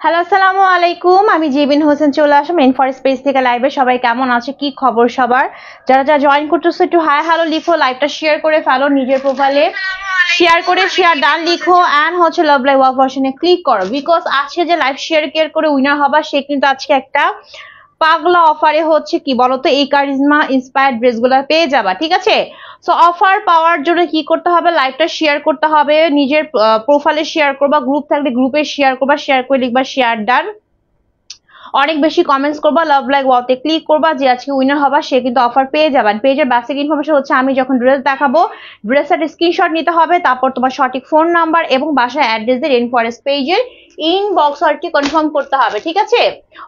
Hello আসসালামু আলাইকুম, আমি জিবিন হোসেন চলে আসলাম মেন ফর স্পেস থেকে লাইভে। সবাই কেমন আছে, কি খবর সবার? যারা যারা জয়েন করতেছো একটু হাই হ্যালো লিখো, লাইভটা শেয়ার করে ফেলো নিজের প্রোফাইলে, শেয়ার করে শেয়ার ডান লিখো এন্ড হচ্ছে লাভ লাইভ ওয়ার্ক ভার্সনে ক্লিক করো, বিকজ আজকে যে লাইভ শেয়ার কেয়ার করে উইনার হবা সে কিন্তু আজকে একটা পাগলা অফারে হচ্ছে কি বলতো এই কারিজমা ইন্সপায়ার্ড ড্রেসগুলো পেয়ে যাবা, ঠিক আছে? সো অফার পাওয়ার জন্য কি করতে হবে, লাইভটা শেয়ার করতে হবে, নিজের প্রোফাইলে শেয়ার করবা, গ্রুপ থাকলে গ্রুপে শেয়ার করবা, শেয়ার করে লিখবা শেয়ার ডান, অনেক বেশি কমেন্টস করবা, লাভ লাইক ওয়াতে ক্লিক করবা, যে আজকে উইনার হবা সে কিন্তু অফার পেয়ে যাবেন। পেজের বেসিক ইনফরমেশন হচ্ছে আমি যখন ড্রেস দেখাবো ড্রেসের স্ক্রিনশট নিতে হবে, তারপর তোমার সঠিক ফোন নাম্বার এবং বাসার অ্যাড্রেস দিয়ে রেন ফরেস্ট পেজের ইনবক্স অর্ডারটি কনফার্ম করতে হবে, ঠিক আছে?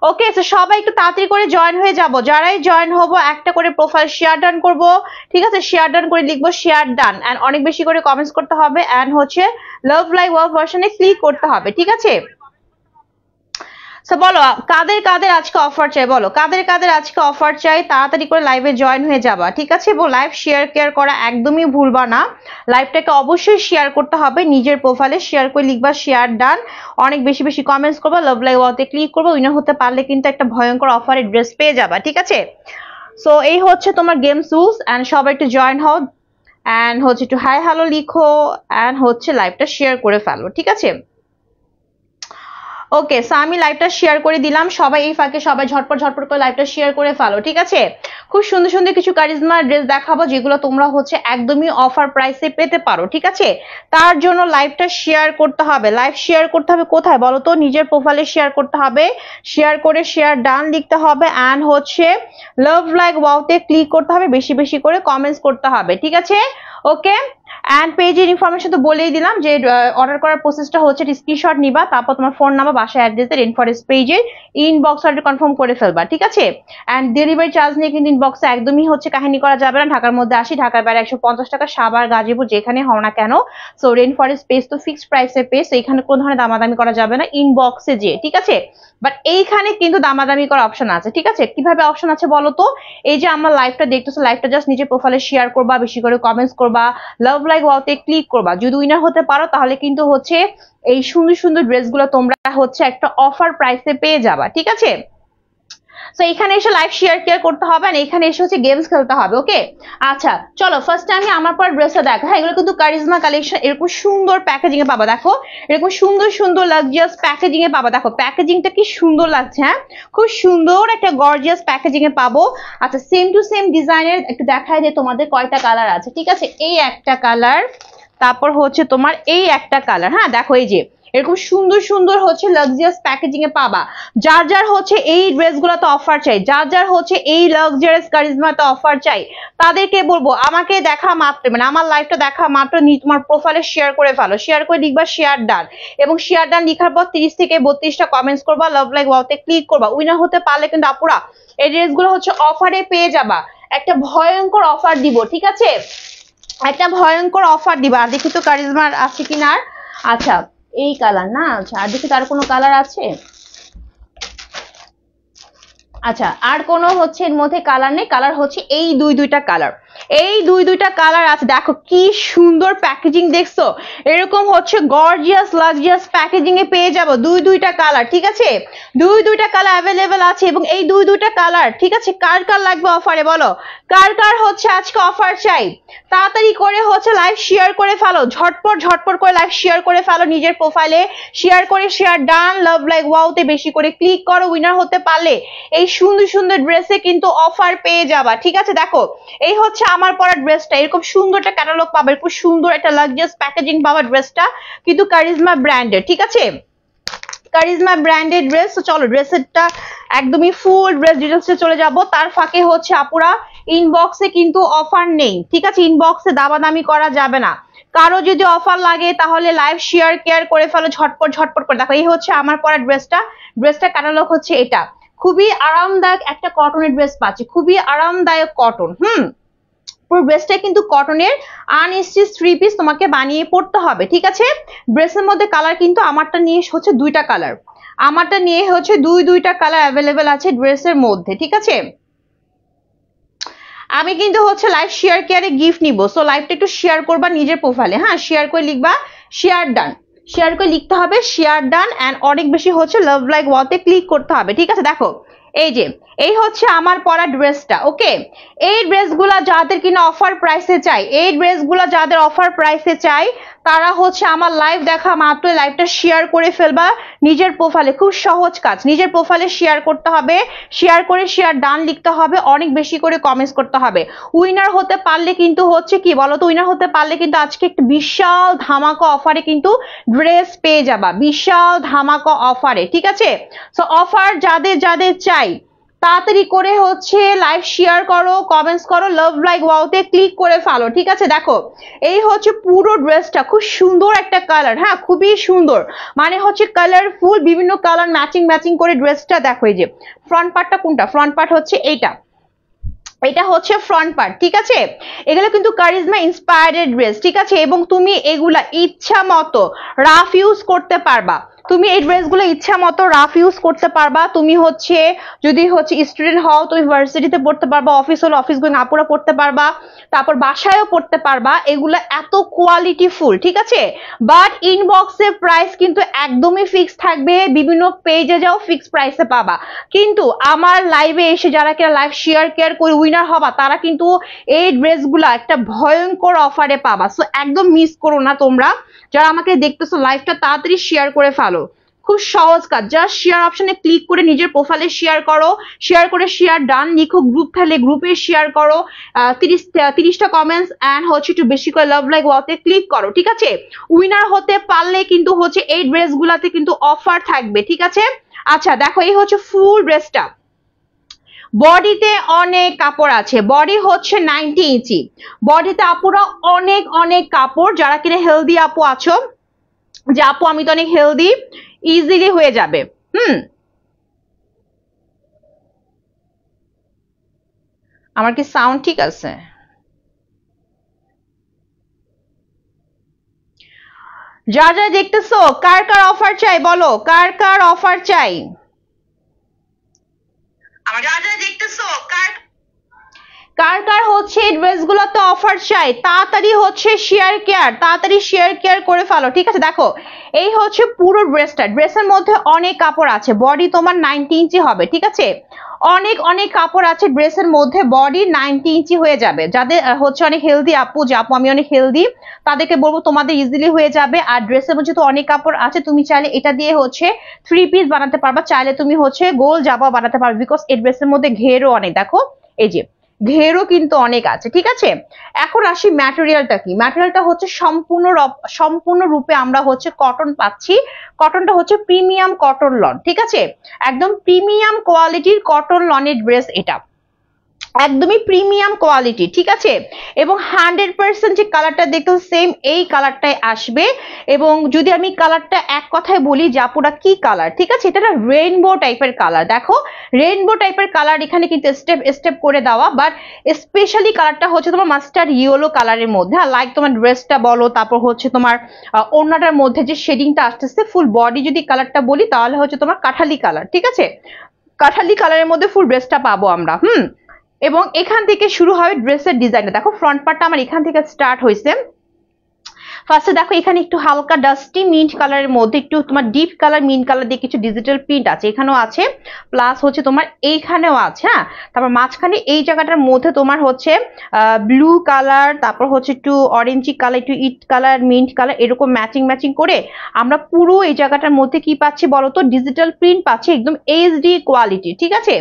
ওকে, তো সবাই একটু তাড়াতাড়ি করে জয়েন হয়ে যাব, যারাই জয়েন হবো একটা করে প্রোফাইল শেয়ার ডান করবো, ঠিক আছে? শেয়ার ডান করে লিখবো শেয়ার ডান এন্ড অনেক বেশি করে কমেন্টস করতে হবে এন্ড হচ্ছে লাভ লাইক ওয়ার্ক ভার্সনে ক্লিক করতে হবে, ঠিক আছে? বলো কাদের কাদের আজকে অফার চাই, বলো কাদের কাদের আজকে অফার চাই, তাড়াতাড়ি করে লাইভে জয়েন হয়ে যাবা, ঠিক আছে? লাইভ শেয়ার কেয়ার করা একদমই ভুলবা না, লাইভটাকে অবশ্যই শেয়ার করতে হবে, নিজের প্রোফাইলে শেয়ার করে লিখবা শেয়ার ডান, অনেক বেশি বেশি কমেন্টস করবা, লাভ লাইভ ওয়াতে ক্লিক করবা, উইনার হতে পারলে কিন্তু একটা ভয়ঙ্কর অফারের ড্রেস পেয়ে যাবা, ঠিক আছে? সো এই হচ্ছে তোমার গেম রুলস এন্ড সবাই একটু জয়েন হও এন্ড হচ্ছে একটু হাই হ্যালো লিখো এন্ড হচ্ছে লাইভটা শেয়ার করে ফেলো, ঠিক আছে? ওকে, সো আমি লাইভটা শেয়ার করে দিলাম, সবাই এই ফাঁকে সবাই ঝটপট ঝটপট করে লাইভটা শেয়ার করে ফেলো, ঠিক আছে? খুব সুন্দর সুন্দর কিছু কারিজমা ড্রেস দেখাবো যেগুলো তোমরা হচ্ছে একদমই অফার প্রাইসে পেতে পারো, ঠিক আছে? তার জন্য লাইভটা শেয়ার করতে হবে, লাইভ শেয়ার করতে হবে কোথায় বলো তো, নিজের প্রোফাইলে শেয়ার করতে হবে, শেয়ার করে শেয়ার ডান লিখতে হবে এন্ড হচ্ছে লাভ লাইক ওয়াওতে ক্লিক করতে হবে, বেশি বেশি করে কমেন্টস করতে হবে, ঠিক আছে? ওকে, এন্ড পেজের ইনফরমেশন তো বলেই দিলাম যে অর্ডার করার প্রসেসটা হচ্ছে স্ক্রিনশট নিবা, তারপর তোমার ফোন নাম্বার বাসার অ্যাড্রেস রেন ফরেস্ট পেজের ইনবক্স অর্ডার কনফার্ম করে ফেলবা, ঠিক আছে? এন্ড ডেলিভারি চার্জ নিয়ে কিন্তু ইনবক্সে একদমই হচ্ছে কাহিনী করা যাবে না, ঢাকার মধ্যে 80, ঢাকার বাইরে 150 টাকা, সাভার গাজীপুর যেখানে হও না কেন। সো রেন ফরেস্ট পেজ তো ফিক্সড প্রাইসের পেজ, তো এখানে কোনো ধরনের দামাদামি করা যাবে না ইনবক্সে যে, ঠিক আছে? বাট এইখানে কিন্তু দামাদামি করার অপশন আছে, ঠিক আছে? কিভাবে অপশন আছে বলো তো, এই যে আমার লাইভটা দেখতেছো, লাইভটা জাস্ট নিজের প্রোফাইলে শেয়ার করবা, বেশি করে কমেন্টস করবা, লাভ লাইক ওয়াওতে ক্লিক করবা, যদি উইনার হতে পারো তাহলে কিন্তু হচ্ছে এই সুন্দর সুন্দর ড্রেসগুলো তোমরা হচ্ছে একটা অফার প্রাইসে পেয়ে যাবা, ঠিক আছে? সো এখানে এসে লাইভ শেয়ার কেয়ার করতে হবে আর এখানে এসে হচ্ছে গেমস খেলতে হবে, ওকে? আচ্ছা চলো ফার্স্ট আমি আমার পর ড্রেসটা দেখো, হ্যাঁ এগুলো কিন্তু কারিজমা কালেকশন, এরকম সুন্দর প্যাকেজিং এ পাবা, দেখো এরকম সুন্দর সুন্দর লাক্সারিয়াস প্যাকেজিং এ পাবা, দেখো প্যাকেজিংটা কি সুন্দর লাগছে, হ্যাঁ খুব সুন্দর একটা গর্জিয়াস প্যাকেজিং এ পাবো। আচ্ছা সেম টু সেম ডিজাইনের একটু দেখায় যে তোমাদের কয়টা কালার আছে, ঠিক আছে? এই একটা কালার, তারপর হচ্ছে তোমার এই একটা কালার, হ্যাঁ দেখো এই যে এরকম সুন্দর সুন্দর হচ্ছে লাক্সারিয়াস প্যাকেজিং এ পাবা, যার যার হচ্ছে এই ড্রেসগুলোতে অফার চাই, যার যার হচ্ছে এই লাক্সারিয়াস কারিজমাতে অফার চাই, তাদেরকে বলবো আমাকে দেখা মাত্র, মানে আমার লাইভটা দেখা মাত্র তোমার প্রোফাইলে শেয়ার করে ফেলো, শেয়ার করে লিখবা শেয়ার ডান এবং শেয়ার ডান লিখার পর 30 থেকে 32টা কমেন্টস করবা, লাভ লাইক ওয়াওতে ক্লিক করবা, উইনার হতে পারলে কিন্তু আপুরা এই ড্রেসগুলো হচ্ছে অফারে পেয়ে যাবা, একটা ভয়ঙ্কর অফার দিব, ঠিক আছে? একটা ভয়ঙ্কর অফার দিবা। আর দেখি তো কারিজমার আছে কিনা, আচ্ছা এই কালার না, আচ্ছা আর দেখি তার কোনো কালার আছে, আচ্ছা আর কোনো হচ্ছে এর মধ্যে কালার নেই, কালার হচ্ছে এই দুইটা কালার, এই দুইটা কালার আছে, দেখো কি সুন্দর প্যাকেজিং দেখছো, এরকম হচ্ছে গর্জিয়াস লাক্সারিয়াস প্যাকেজিং এ পেয়ে যাবো দুইটা কালার, ঠিক আছে? দুইটা কালার অ্যাভেলেবেল আছে এবং এই দুইটা কালার, ঠিক আছে? কার কার লাগবে অফারে বলো, কার কার হচ্ছে আজকে অফার চাই, তাড়াতাড়ি করে হচ্ছে লাইভ শেয়ার করে ফেলো, ঝটপট ঝটপট করে লাইভ শেয়ার করে ফেলো নিজের প্রোফাইলে, শেয়ার করে শেয়ার ডান লাভ লাইক ওয়াওতে বেশি করে ক্লিক করো, উইনার হতে পারলে এই সুন্দর সুন্দর ড্রেসে কিন্তু অফার পেয়ে যাবা, ঠিক আছে? দেখো এই হচ্ছে আমার পরা ড্রেসটা, এরকম সুন্দর একটা ক্যাটালগ পাবে, খুব সুন্দর একটা লাক্সারিয়াস প্যাকেজিং পাবা, ড্রেসটা কিন্তু কারিজমা ব্র্যান্ডের, ঠিক আছে? Charisma branded dress. তো চলো ড্রেসেরটা একদমই ফুল ড্রেস ডিটেলসে চলে যাব, তার ফাঁকে হচ্ছে আপুরা ইনবক্সে কিন্তু অফার নেই, ঠিক আছে? ইনবক্সে দামাদামি করা যাবে না, কারো যদি অফার লাগে তাহলে লাইভ শেয়ার কেয়ার করে ফেলো ঝটপট ঝটপট করে। দেখো এই হচ্ছে আমার পরা ড্রেসটা, ড্রেসটা ক্যাটালগ হচ্ছে এটা, খুবই আরামদায়ক একটা কটনের ড্রেস পাচ্ছি, খুবই আরামদায়ক কটন, পুরো ড্রেসটা কিন্তু কটনের আনস্টিচ 3 পিস তোমাকে বানিয়ে পড়তে হবে, ঠিক আছে? ড্রেসের মধ্যে কালার কিন্তু আমারটা নিয়ে হচ্ছে দুইটা কালার, আমারটা নিয়ে হচ্ছে দুইটা কালার অ্যাভেলেবেল আছে ড্রেসের মধ্যে, ঠিক আছে? আমি কিন্তু হচ্ছে লাইভ শেয়ার কেয়ারে গিফট নিব, সো লাইভটা একটু শেয়ার করবা নিজের প্রোফাইলে, হ্যাঁ শেয়ার করে লিখবা শেয়ার ডান, শেয়ার করে লিখতে হবে শেয়ার ডান অ্যান্ড অনেক বেশি হচ্ছে লাভ লাইক ওয়াতে ক্লিক করতে হবে, ঠিক আছে। দেখো এই যে এই হচ্ছে আমার পরা ড্রেসটা, ওকে। এই ড্রেসগুলা যাদের কিনা অফার প্রাইসে চাই, এই ড্রেসগুলা যাদের অফার প্রাইসে চাই তারা হচ্ছে আমার লাইভ দেখা মাত্র লাইভটা শেয়ার করে ফেলবা নিজের প্রোফাইলে। খুব সহজ কাজ, নিজের প্রোফাইলে শেয়ার করতে হবে, শেয়ার করে শেয়ার ডান লিখতে হবে, অনেক বেশি করে কমেন্টস করতে হবে। উইনার হতে পারলে কিন্তু হচ্ছে কি বলো তো, উইনার হতে পারলে কিন্তু আজকে একটা বিশাল ধামাকা অফারে কিন্তু ড্রেস পেয়ে যাবা, বিশাল ধামাকা অফারে, ঠিক আছে। সো অফার যাদের যাদের চাই তাড়াতাড়ি করে হচ্ছে লাইভ শেয়ার করো, কমেন্টস করো, লাভ লাইক ওয়াওতে ক্লিক করে ফেলো, ঠিক আছে। দেখো এই হচ্ছে পুরো ড্রেসটা, খুব সুন্দর একটা কালার, হ্যাঁ খুবই সুন্দর, মানে হচ্ছে কালারফুল, বিভিন্ন কালার ম্যাচিং ম্যাচিং করে ড্রেসটা। দেখো এই যে ফ্রন্ট পার্টটা কোনটা, ফ্রন্ট পার্ট হচ্ছে এইটা, এটা হচ্ছে ফ্রন্ট পার্ট, ঠিক আছে। এগুলো কিন্তু কারিজমা ইন্সপায়ার্ড ড্রেস, ঠিক আছে, এবং তুমি এগুলা ইচ্ছা মতো রাফ ইউজ করতে পারবা। তুমি এই ড্রেসগুলো ইচ্ছা মতো রাফ ইউজ করতে পারবা। তুমি হচ্ছে যদি হচ্ছে স্টুডেন্ট হও তুমি ভার্সিটিতে পড়তে পারবা, অফিস হলে অফিস গোয়িং আপুরা পড়তে পারবা, তারপর বাসায়ও পড়তে পারবা। এগুলো এত কোয়ালিটি ফুল, ঠিক আছে। বাট ইনবক্সে প্রাইস কিন্তু একদমই ফিক্স থাকবে, বিভিন্ন পেজে যাও ফিক্স প্রাইসে পাবা, কিন্তু আমার লাইভে এসে যারা কিনা লাইভ শেয়ার কেয়ার করে উইনার হবা তারা কিন্তু এই ড্রেসগুলো একটা ভয়ঙ্কর অফারে পাবা। সো একদম মিস করো না তোমরা যারা আমাকে দেখতেছো লাইভটা, তাড়াতাড়ি শেয়ার করে ফেলো। খুব সহজ কাজ, জাস্ট শেয়ার অপশনে ক্লিক করে নিজের প্রোফাইলে শেয়ার করো, শেয়ার করে শেয়ার ডান লিখো, গ্রুপ থাকলে গ্রুপে শেয়ার করো, 30টা কমেন্টস এন্ড হচ্ছে একটু বেশি করে লাভ লাইক ওয়াতে ক্লিক করো, ঠিক আছে। উইনার হতে পারলে কিন্তু হচ্ছে এই ড্রেসগুলাতে কিন্তু অফার থাকবে, ঠিক আছে। আচ্ছা দেখো এই হচ্ছে ফুল ড্রেসটা, বডিতে অনেক কাপড় আছে, বডি হচ্ছে 90 ইঞ্চি, বডিতে আপুরা অনেক অনেক কাপড়। যারা কিনা হেলদি আপু আছো, যে আপু আমি তো অনেক হেলদি, ইজিলি হয়ে যাবে। আমার কি সাউন্ড ঠিক আছে? যা যা দেখতেছো কার কার অফার চাই বলো, কার কার অফার চাই? আমার যা যা দেখতেছো কার কার কার হচ্ছে ড্রেসগুলোতে অফার চাই তাড়াতাড়ি হচ্ছে শেয়ার কেয়ার, তাড়াতাড়ি শেয়ার কেয়ার করে ফেলো, ঠিক আছে। দেখো এই হচ্ছে পুরো ড্রেসটা, ড্রেসের মধ্যে অনেক কাপড় আছে, বডি তোমার 90 ইঞ্চি হবে, ঠিক আছে। অনেক অনেক কাপড় আছে ড্রেসের মধ্যে, বডি 90 ইঞ্চি হয়ে যাবে। যাদের হচ্ছে অনেক হেলদি আপু, যে আপু আমি অনেক হেলদি, তাদেরকে বলবো তোমাদের ইজিলি হয়ে যাবে। আর ড্রেসের মধ্যে তো অনেক কাপড় আছে, তুমি চাইলে এটা দিয়ে হচ্ছে 3 পিস বানাতে পারবা, চাইলে তুমি হচ্ছে গোল জামা বানাতে পারবে, বিকজ এই ড্রেসের মধ্যে ঘেরও অনেক, দেখো এই যে ঘেরও কিন্তু অনেক আছে, ঠিক আছে। এখন আসি ম্যাটেরিয়ালটা কি, ম্যাটেরিয়ালটা হচ্ছে সম্পূর্ণরূপে আমরা হচ্ছে কটন পাচ্ছি। কটনটা হচ্ছে প্রিমিয়াম কটন লন, ঠিক আছে, একদম প্রিমিয়াম কোয়ালিটির কটন লনের ড্রেস, এটা একদমই প্রিমিয়াম কোয়ালিটি, ঠিক আছে। এবং 100% যে কালারটা দেখো সেম এই কালারটাই আসবে। এবং যদি আমি কালারটা এক কথায় বলি যে আপুরা কি কালার, ঠিক আছে, এটা রেইনবো টাইপের কালার। দেখো রেইনবো টাইপের কালার এখানে কিন্তু স্টেপ স্টেপ করে দেওয়া, বাট স্পেশালি কালারটা হচ্ছে তোমার মাস্টার্ড ইয়েলো কালারের মধ্যে। লাইক তোমার ড্রেসটা বলো, তারপর হচ্ছে তোমার ওড়নাটার মধ্যে যে শেডিংটা আসতেছে, ফুল বডি যদি কালারটা বলি তাহলে হচ্ছে তোমার কাঠালি কালার, ঠিক আছে, কাঠালি কালারের মধ্যে ফুল ড্রেসটা পাবো আমরা। এবং এখান থেকে শুরু হয় ড্রেসের ডিজাইনটা। দেখো ফ্রন্ট পার্টটা আমার এখান থেকে স্টার্ট হয়েছে। ফার্স্টে দেখো এখানে একটু হালকা ডাস্টি মিন্ট কালারের মধ্যে একটু তোমার ডিপ কালার মিন্ট কালার দিয়ে কিছু ডিজিটাল প্রিন্ট আছে, এখানেও আছে, প্লাস হচ্ছে তোমার এইখানেও আছে। হ্যাঁ, তারপর মাঝখানে এই জায়গাটার মধ্যে তোমার হচ্ছে ব্লু কালার, তারপর হচ্ছে একটু অরেঞ্জি কালার, একটু ইট কালার, মিন্ট কালার, এরকম ম্যাচিং ম্যাচিং করে আমরা পুরো এই জায়গাটার মধ্যে কি পাচ্ছি বলতো, ডিজিটাল প্রিন্ট পাচ্ছি, একদম এইচডি কোয়ালিটি, ঠিক আছে,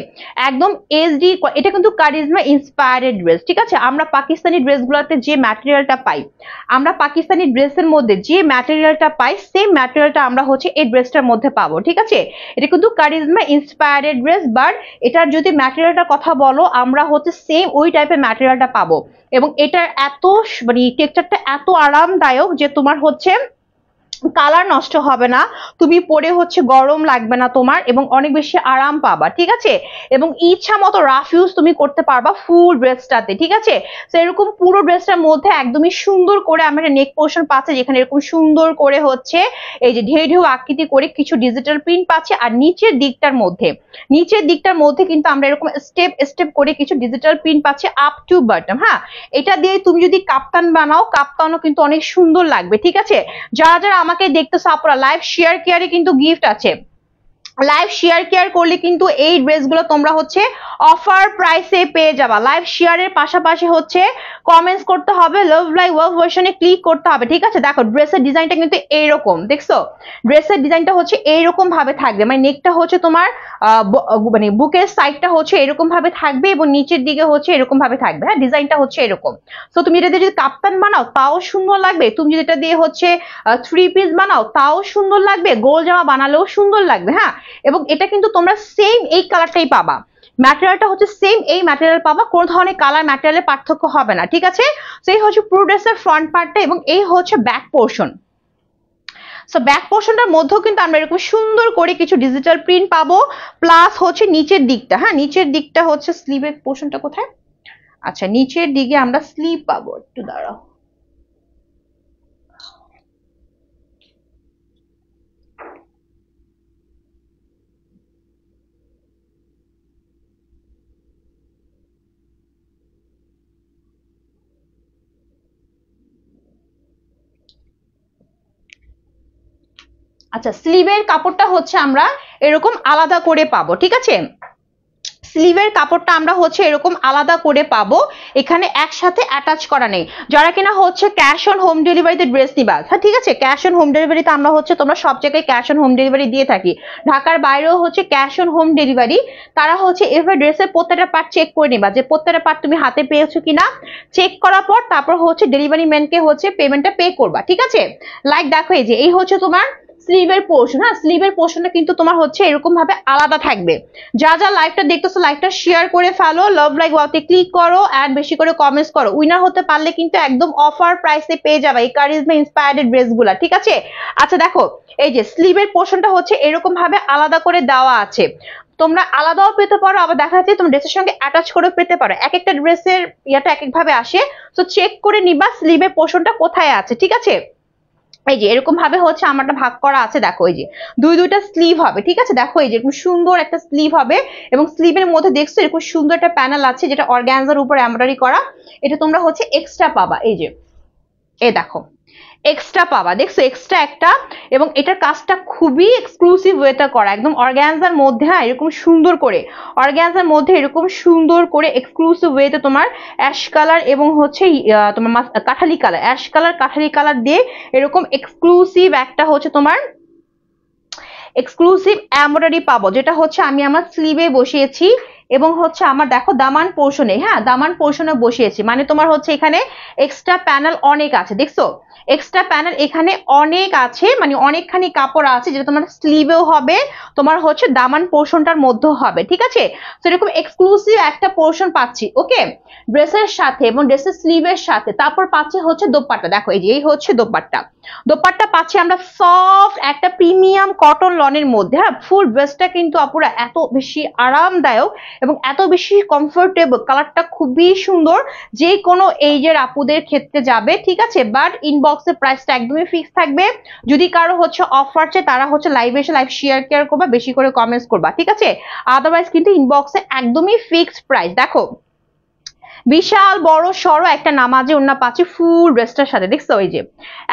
একদম এইচডি। এটা কিন্তু কারিজমা ইন্সপায়ার্ড ড্রেস, ঠিক আছে। আমরা পাকিস্তানি ড্রেসগুলোতে যে ম্যাটেরিয়ালটা পাই, আমরা পাকিস্তানি ড্রেসের মধ্যে যে ম্যাটেরিয়ালটা পাই সেম ম্যাটেরিয়ালটা আমরা হচ্ছে এই ড্রেসটার মধ্যে পাবো, ঠিক আছে। এটা কিন্তু কারিজমা ইন্সপায়ার্ড ড্রেস, বাট এটার যদি ম্যাটেরিয়ালটার কথা বলো আমরা হচ্ছে সেম ওই টাইপের ম্যাটেরিয়ালটা পাবো। এবং এটার এত মানে টেক্সচারটা এত আরামদায়ক যে তোমার হচ্ছে কালার নষ্ট হবে না, তুমি পরে হচ্ছে গরম লাগবে না তোমার, এবং অনেক বেশি আরাম পাবা, ঠিক আছে। এবং ইচ্ছা মতো রাফ ইউজ তুমি করতে পারবা ফুল ড্রেসটাতে, ঠিক আছে। তো এরকম পুরো ড্রেসটার মধ্যে একদমই সুন্দর করে আমরা নেক পোর্শন পাচ্ছি, যেখানে এরকম সুন্দর করে হচ্ছে এই যে ঢেউ ঢেউ আকৃতি করে কিছু ডিজিটাল প্রিন্ট পাচ্ছি। আর নিচের দিকটার মধ্যে কিন্তু আমরা এরকম স্টেপ স্টেপ করে কিছু ডিজিটাল প্রিন্ট পাচ্ছি আপ টু বটম। হ্যাঁ, এটা দিয়ে তুমি যদি কাপ্তান বানাও, কাপ্তানও কিন্তু অনেক সুন্দর লাগবে, ঠিক আছে। যারা যারা আমাকে দেখতেছো আপুরা, লাইভ শেয়ার কেয়ারে কিন্তু গিফট আছে। লাইভ শেয়ার কেয়ার করলে কিন্তু এই ড্রেসগুলো তোমরা হচ্ছে অফার প্রাইসে পেয়ে যাবা। লাইভ শেয়ারের পাশাপাশি হচ্ছে কমেন্টস করতে হবে, লাভ লাইক ওয়ার্ক ভার্সনে ক্লিক করতে হবে, ঠিক আছে। দেখো ড্রেসের ডিজাইনটা কিন্তু এইরকম, দেখছো ড্রেসের ডিজাইনটা হচ্ছে এইরকম ভাবে থাকবে, মানে নেকটা হচ্ছে তোমার মানে বুকের সাইডটা হচ্ছে এরকম ভাবে থাকবে এবং নিচের দিকে হচ্ছে এরকম ভাবে থাকবে। হ্যাঁ, ডিজাইনটা হচ্ছে এরকম। সো তুমি এটা দিয়ে যদি কাপ্তান বানাও তাও সুন্দর লাগবে, তুমি যদি এটা দিয়ে হচ্ছে 3 পিস বানাও তাও সুন্দর লাগবে, গোল জামা বানালেও সুন্দর লাগবে। হ্যাঁ, এবং এটা কিন্তু তোমরা সেম এই কালারটাই পাবা, ম্যাটেরিয়ালটা হচ্ছে সেম এই ম্যাটেরিয়াল পাবা, কোনো ধরনের কালার ম্যাটেরিয়ালের পার্থক্য হবে না, ঠিক আছে। সেই হচ্ছে পুরো ড্রেসের ফ্রন্ট পার্টটা এবং এই হচ্ছে ব্যাক পোর্শন। সো ব্যাক পোর্শনটার মধ্যেও কিন্তু আমরা এরকম সুন্দর করে কিছু ডিজিটাল প্রিন্ট পাবো, প্লাস হচ্ছে নিচের দিকটা, হ্যাঁ নিচের দিকটা হচ্ছে স্লিভের পোর্শনটা কোথায়, আচ্ছা নিচের দিকে আমরা স্লিভ পাবো, একটু দাঁড়াও। আচ্ছা স্লিভের কাপড়টা হচ্ছে আমরা এরকম আলাদা করে পাবো, ঠিক আছে। স্লিভের কাপড়টা আমরা হচ্ছে এরকম আলাদা করে পাবো, এখানে একসাথে অ্যাটাচ করা নেই। যারা কিনা হচ্ছে ক্যাশ অন হোম ডেলিভারিতে ড্রেস নিবা, হ্যাঁ ঠিক আছে, ক্যাশ অন হোম ডেলিভারিতে আমরা হচ্ছে তোমরা সব জায়গায় ক্যাশ অন হোম ডেলিভারি দিয়ে থাকি, ঢাকার বাইরেও হচ্ছে ক্যাশ অন হোম ডেলিভারি। তারা হচ্ছে এভাবে ড্রেসের প্রত্যেকটা পার্ট চেক করে নিবা যে প্রত্যেকটা পার্ট তুমি হাতে পেয়েছো কিনা, চেক করার পর তারপর হচ্ছে ডেলিভারি ম্যানকে হচ্ছে পেমেন্টটা পে করবা, ঠিক আছে। লাইক দেখো এই যে এই হচ্ছে তোমার স্লিভের পোর্শন। হ্যাঁ, স্লিভের পোর্শনটা কিন্তু তোমার হচ্ছে এরকম ভাবে আলাদা থাকবে। যা যা লাইভটা দেখতেছো লাইভটা শেয়ার করে ফেলো, লাভ লাইক ওয়াওতে ক্লিক করো, এন্ড বেশি করে কমেন্টস করো। উইনার হতে পারলে কিন্তু একদম অফার প্রাইসে পেয়ে যাবে এই কারিজমা ইন্সপায়ার্ড ড্রেসগুলা, ঠিক আছে। আচ্ছা দেখো এই যে স্লিভের পোর্শনটা হচ্ছে এরকম ভাবে আলাদা করে দেওয়া আছে, তোমরা আলাদাও পেতে পারো, আবার দেখা যাচ্ছে তোমরা ড্রেসের সঙ্গে অ্যাটাচ করে পেতে পারো, এক একটা ড্রেসের ইয়াটা এক এক ভাবে আসে। তো চেক করে নিবা স্লিভের পোর্শনটা কোথায় আছে, ঠিক আছে। এই যে এরকম ভাবে হচ্ছে আমারটা ভাগ করা আছে, দেখো এই যে দুইটা স্লিভ হবে, ঠিক আছে। দেখো এই যে এরকম সুন্দর একটা স্লিভ হবে এবং স্লিভের মধ্যে দেখছো এরকম সুন্দর একটা প্যানেল আছে যেটা অর্গানজার উপর এমব্রয়ডারি করা, এটা তোমরা হচ্ছে এক্সট্রা পাবা। এই যে এই দেখো এক্সট্রা পাবা, দেখছো এক্সট্রা একটা, এবং এটার কাজটা খুবই এক্সক্লুসিভ ওয়েতে করা, একদম অর্গানজার মধ্যে। হ্যাঁ, এরকম সুন্দর করে অর্গানজার মধ্যে এরকম সুন্দর করে এক্সক্লুসিভ ওয়েতে তোমার অ্যাশ কালার এবং হচ্ছে তোমার Kathali colour, ash colour Kathali colour দিয়ে এরকম এক্সক্লুসিভ একটা হচ্ছে তোমার এক্সক্লুসিভ এমব্রয়ডারি পাবো, যেটা হচ্ছে আমি আমার স্লিভে বসিয়েছি এবং হচ্ছে আমার দেখো দামান পোর্শনে, হ্যাঁ দামান পোর্শনে বসিয়েছি, মানে তোমার হচ্ছে এখানে এক্সট্রা প্যানেল অনেক আছে, দেখছো এক্সট্রা প্যানেল এখানে অনেক আছে, মানে অনেকখানি কাপড় আছে যেটা তোমার স্লিভেও হবে, তোমার হচ্ছে দামান পোর্শনটার মধ্যেও হবে, ঠিক আছে। তো এরকম এক্সক্লুসিভ একটা পোর্শন পাচ্ছি, ওকে, ড্রেসের সাথে এবং ড্রেসের স্লিভের সাথে। তারপর পাচ্ছি হচ্ছে দোপাট্টা, দেখো এই যে এই হচ্ছে দোপাট্টা, দোপাট্টা পাচ্ছি আমরা সফট একটা প্রিমিয়াম কটন লনের মধ্যে। হ্যাঁ, ফুল ড্রেসটা কিন্তু আপুরা এত বেশি আরামদায়ক এবং এত বেশি কমফোর্টেবল, কালারটা খুবই সুন্দর, যে কোনো এইজের আপুদের ক্ষেত্রে যাবে, ঠিক আছে। বাট ইনবক্সের প্রাইসটা একদমই ফিক্স থাকবে, যদি কারো হচ্ছে অফার চাই তারা হচ্ছে লাইভে এসে লাইভ শেয়ার কেয়ার করবা, বেশি করে কমেন্টস করবা, ঠিক আছে। আদারওয়াইজ কিন্তু ইনবক্সে একদমই ফিক্সড প্রাইস। দেখো বিশাল বড় সড়ো একটা নামাজে ওড়না পাচ্ছি ফুল ড্রেসটার সাথে, দেখছো এই যে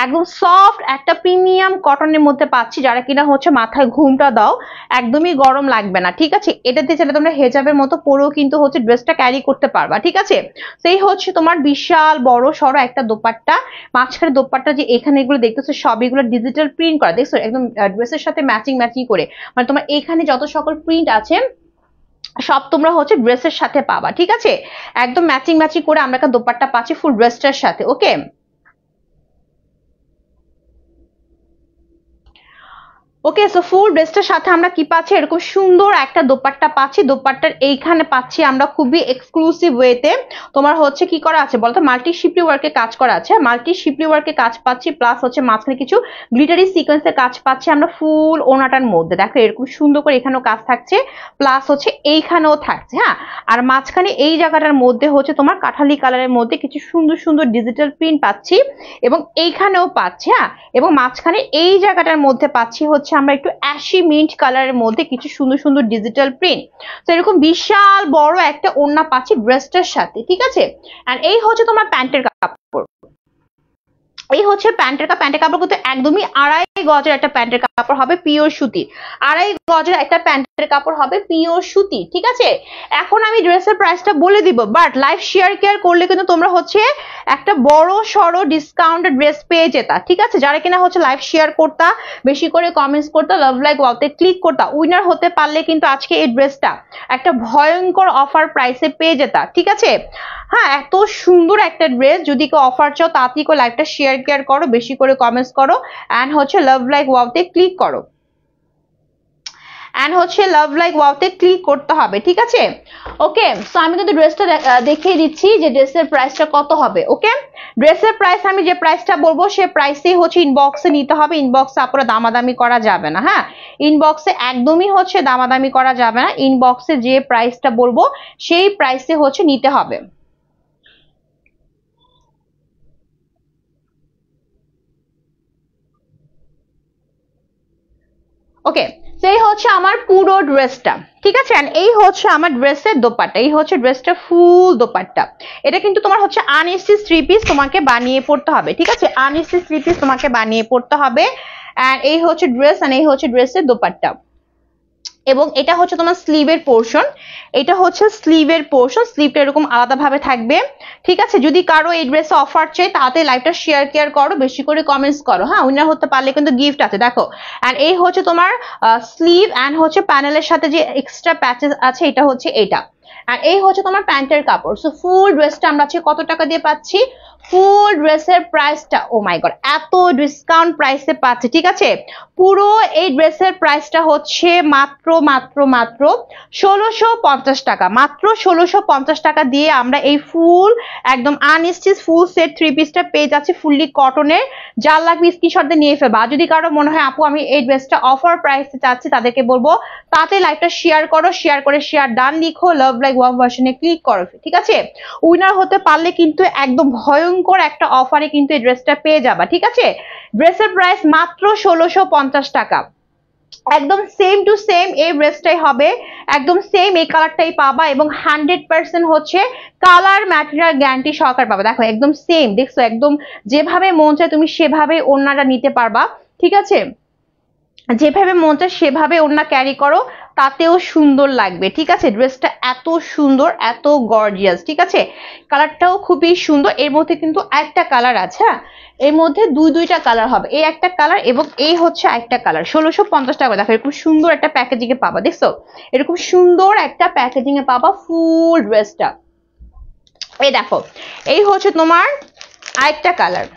একদম সফট একটা প্রিমিয়াম কটনের মধ্যে পাচ্ছি, যারা কিনা হচ্ছে মাথায় ঘুমটা দাও একদমই গরম লাগবে না, ঠিক আছে। এটাতে চাইলে তোমরা হেজাবের মতো পরেও কিন্তু হচ্ছে ড্রেসটা ক্যারি করতে পারবা, ঠিক আছে। সেই হচ্ছে তোমার বিশাল বড় সড়ো একটা দোপাট্টা, মাঝখানে দোপাট্টা যে এখানে এগুলো দেখতেছো সবগুলো ডিজিটাল প্রিন্ট করা, দেখছো একদম ড্রেসের সাথে ম্যাচিং ম্যাচিং করে, মানে তোমার এখানে যত সকল প্রিন্ট আছে সব তোমরা হচ্ছে ড্রেসের সাথে পাবা, ঠিক আছে। একদম ম্যাচিং ম্যাচিং করে আমরা একটা দোপাট্টা পাচ্ছি ফুল ড্রেসটার সাথে, ওকে। ওকে, সো ফুল ড্রেসটার সাথে আমরা কি পাচ্ছি, এরকম সুন্দর একটা দোপাট্টা পাচ্ছি, দোপাট্টার এইখানে পাচ্ছি আমরা খুবই এক্সক্লুসিভ ওয়েতে তোমার হচ্ছে কি করা আছে বলতো, মাল্টি শিপলি ওয়ার্কে কাজ করা আছে, মাল্টি শিপলি ওয়ার্কে কাজ পাচ্ছি, প্লাস হচ্ছে মাঝখানে কিছু গ্লিটারি সিকোয়েন্সের কাজ পাচ্ছি আমরা ফুল ওনাটার মধ্যে। দেখো এরকম সুন্দর করে এখানেও কাজ থাকছে, প্লাস হচ্ছে এইখানেও থাকছে। হ্যাঁ, আর মাঝখানে এই জায়গাটার মধ্যে হচ্ছে তোমার কাঠালি কালারের মধ্যে কিছু সুন্দর সুন্দর ডিজিটাল প্রিন্ট পাচ্ছি এবং এইখানেও পাচ্ছি। হ্যাঁ, এবং মাঝখানে এই জায়গাটার মধ্যে পাচ্ছি হচ্ছে আমরা একটু অ্যাশি মিন্ট কালারের মধ্যে কিছু সুন্দর সুন্দর ডিজিটাল প্রিন্ট। তো এরকম বিশাল বড় একটা ওড়না পাচ্ছি ড্রেসটার সাথে, ঠিক আছে। এন্ড এই হচ্ছে তোমার প্যান্টের কাপড়, এই হচ্ছে প্যান্টের কাপড় কিন্তু একদমই 2.5 গজের একটা প্যান্টের কাপড় হবে পিওর সুতি, 2.5 গজের একটা প্যান্টের কাপড় হবে পিওর সুতি, ঠিক আছে। এখন আমি ড্রেসের প্রাইসটা বলে দিব, বাট লাইভ শেয়ার কেয়ার করলে কিন্তু তোমরা হচ্ছে একটা বড় সড়ো ডিসকাউন্টেড ড্রেস পেয়ে যেতা, ঠিক আছে। যারা কিনা হচ্ছে লাইভ শেয়ার করতা, বেশি করে কমেন্টস করতা, লাভ লাইক ওয়াওতে ক্লিক করতা, উইনার হতে পারলে কিন্তু আজকে এই ড্রেসটা একটা ভয়ঙ্কর অফার প্রাইসে পেয়ে যেতা, ঠিক আছে। হ্যাঁ, এত সুন্দর একটা ড্রেস, যদি কেউ অফার চাও তাড়াতাড়ি করে লাইভটা শেয়ার কেয়ার করো, বেশি করে কমেন্টস করো, এন্ড হচ্ছে লাভ লাইক ওয়াওতে ক্লিক করো, এন্ড হচ্ছে লাভ লাইক ওয়াওতে ক্লিক করতে হবে, ঠিক আছে। ওকে, সো আমি কিন্তু ড্রেসটা দেখিয়ে দিচ্ছি যে ড্রেসের প্রাইসটা কত হবে। ওকে, ড্রেসের প্রাইস আমি যে প্রাইসটা বলবো সে প্রাইসেই হচ্ছে ইনবক্সে নিতে হবে, ইনবক্সে আপনারা দামাদামি করা যাবে না। হ্যাঁ, ইনবক্সে একদমই হচ্ছে দামাদামি করা যাবে না, ইনবক্সে যে প্রাইসটা বলবো সেই প্রাইসে হচ্ছে নিতে হবে। ওকে, সেই হচ্ছে আমার পুরো ড্রেসটা, ঠিক আছে। এন্ড এই হচ্ছে আমার ড্রেসের দোপাট্টা, এই হচ্ছে ড্রেসটা ফুল দোপাট্টা। এটা কিন্তু তোমার হচ্ছে আনস্টিচ 3 পিস তোমাকে বানিয়ে পড়তে হবে, ঠিক আছে, আনস্টিচ 3 পিস তোমাকে বানিয়ে পড়তে হবে। এন্ড এই হচ্ছে ড্রেস, এন্ড এই হচ্ছে ড্রেসের দোপাট্টা, এবং এটা হচ্ছে তোমার স্লিভের পোর্শন, এটা হচ্ছে স্লিভের পোর্শন, স্লিভটা এরকম আলাদাভাবে থাকবে, ঠিক আছে। যদি কারো এই ড্রেসে অফার চাই তাতে লাইভটা শেয়ার কেয়ার করো, বেশি করে কমেন্টস করো। হ্যাঁ, উইনার হতে পারলে কিন্তু গিফট আছে, দেখো। এন্ড এই হচ্ছে তোমার স্লিভ, এন্ড হচ্ছে প্যানেলের সাথে যে এক্সট্রা প্যাচেস আছে এটা হচ্ছে এটা, আর এই হচ্ছে তোমার প্যান্টের কাপড়। সো ফুল ড্রেসটা আমরা কত টাকা দিয়ে পাচ্ছি? ফুল ড্রেসের প্রাইসটা, ও মাই গড, এত ডিসকাউন্ট প্রাইসে পাচ্ছি, ঠিক আছে। পুরো এই ড্রেসের প্রাইসটা হচ্ছে মাত্র মাত্র মাত্র 1650 টাকা, মাত্র 1650 টাকা দিয়ে আমরা এই ফুল একদম আনস্টিচ ফুল সেট 3 পিসটা পেয়ে যাচ্ছি, ফুললি কটনের। যার লাগবে স্ক্রিনশট দিয়ে নিয়ে ফেলবা। যদি কারো মনে হয় আপু আমি এই ড্রেসটা অফার প্রাইসে চাচ্ছি, তাদেরকে বলবো তাতে লাইভটা শেয়ার করো, শেয়ার করে শেয়ার ডান লিখো, লাভ লাইক ওয়াও ভার্সনে ক্লিক করো, ঠিক আছে। উইনার হতে পারলে কিন্তু একদম ভয়ঙ্কর একটা অফারে কিন্তু এই ড্রেসটা পেয়ে যাবা, ঠিক আছে। ড্রেসের প্রাইস মাত্র 1650 টাকা, একদম সেম টু সেম এই ড্রেসটাই হবে, একদম সেম এই কালারটাই পাবা, এবং 100% হচ্ছে কালার ম্যাটেরিয়াল গ্যারান্টি সহকারে পাবা। দেখো একদম সেম, দেখছো একদম যেভাবে মন চায় তুমি সেভাবে ওড়নাটা নিতে পারবা, ঠিক আছে। যেভাবে মন চায় সেভাবে ওড়না ক্যারি করো, তাতেও সুন্দর লাগবে, ঠিক আছে। ড্রেসটা এত সুন্দর, এত গর্জিয়াস, ঠিক আছে। কালারটাও খুবই সুন্দর। এর মধ্যে কিন্তু একটা কালার আছে, হ্যাঁ, এর মধ্যে দুইটা কালার হবে, এই একটা কালার এবং এই হচ্ছে একটা কালার। 1650 টাকা। দেখো এরকম সুন্দর একটা প্যাকেজিং এ পাবা, দেখছো এরকম সুন্দর একটা প্যাকেজিং এ পাবা ফুল ড্রেসটা। এই দেখো, এই হচ্ছে তোমার আরেকটা কালার।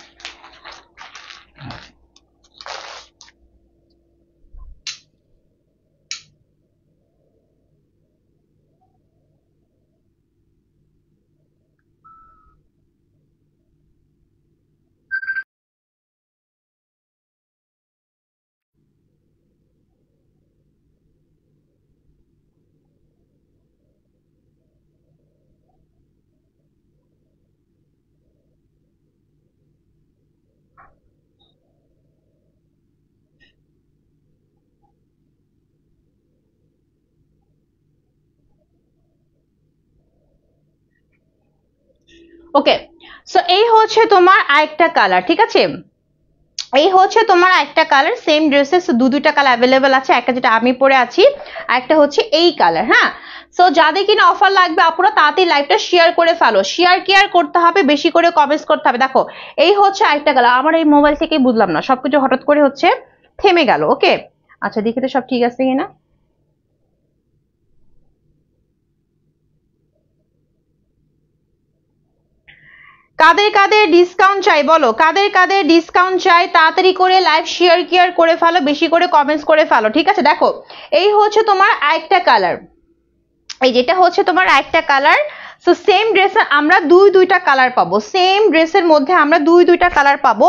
ওকে, সো এই হচ্ছে তোমার আরেকটা কালার, ঠিক আছে। এই হচ্ছে তোমার একটা কালার, সেম ড্রেসের দুইটা কালার অ্যাভেলেবেল আছে, একটা যেটা আমি পরে আছি, আর একটা হচ্ছে এই কালার। হ্যাঁ, সো যাদের কিনা অফার লাগবে আপনারা তাড়াতাড়ি লাইভটা শেয়ার করে ফেলো, শেয়ার কেয়ার করতে হবে, বেশি করে কমেন্টস করতে হবে। দেখো এই হচ্ছে আরেকটা কালার, আমার এই মোবাইল থেকেই বুঝলাম না, সবকিছু হঠাৎ করে হচ্ছে থেমে গেল। ওকে, আচ্ছা দেখি তো সব ঠিক আছে কিনা। কাদের কাদের ডিসকাউন্ট চাই বলো, কাদের কাদের ডিসকাউন্ট চাই, তাড়াতাড়ি করে লাইভ শেয়ার কেয়ার করে ফেলো, বেশি করে কমেন্টস করে ফেলো, ঠিক আছে। দেখো এই হচ্ছে তোমার আরেকটা কালার, এই যেটা হচ্ছে তোমার একটা কালার। সো সেম ড্রেসে আমরা দুইটা কালার পাবো, সেম ড্রেসের মধ্যে আমরা দুইটা কালার পাবো,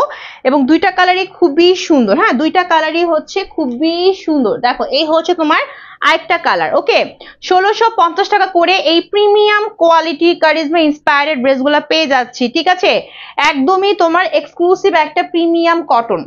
এবং দুইটা কালারই খুবই সুন্দর। হ্যাঁ, দুইটা কালারই হচ্ছে খুবই সুন্দর। দেখো এই হচ্ছে তোমার আরেকটা কালার। ওকে, 1650 টাকা করে এই প্রিমিয়াম কোয়ালিটি কারিজমা ইন্সপায়ার্ড ড্রেসগুলো পেয়ে যাচ্ছি, ঠিক আছে। একদমই তোমার এক্সক্লুসিভ একটা premium cotton,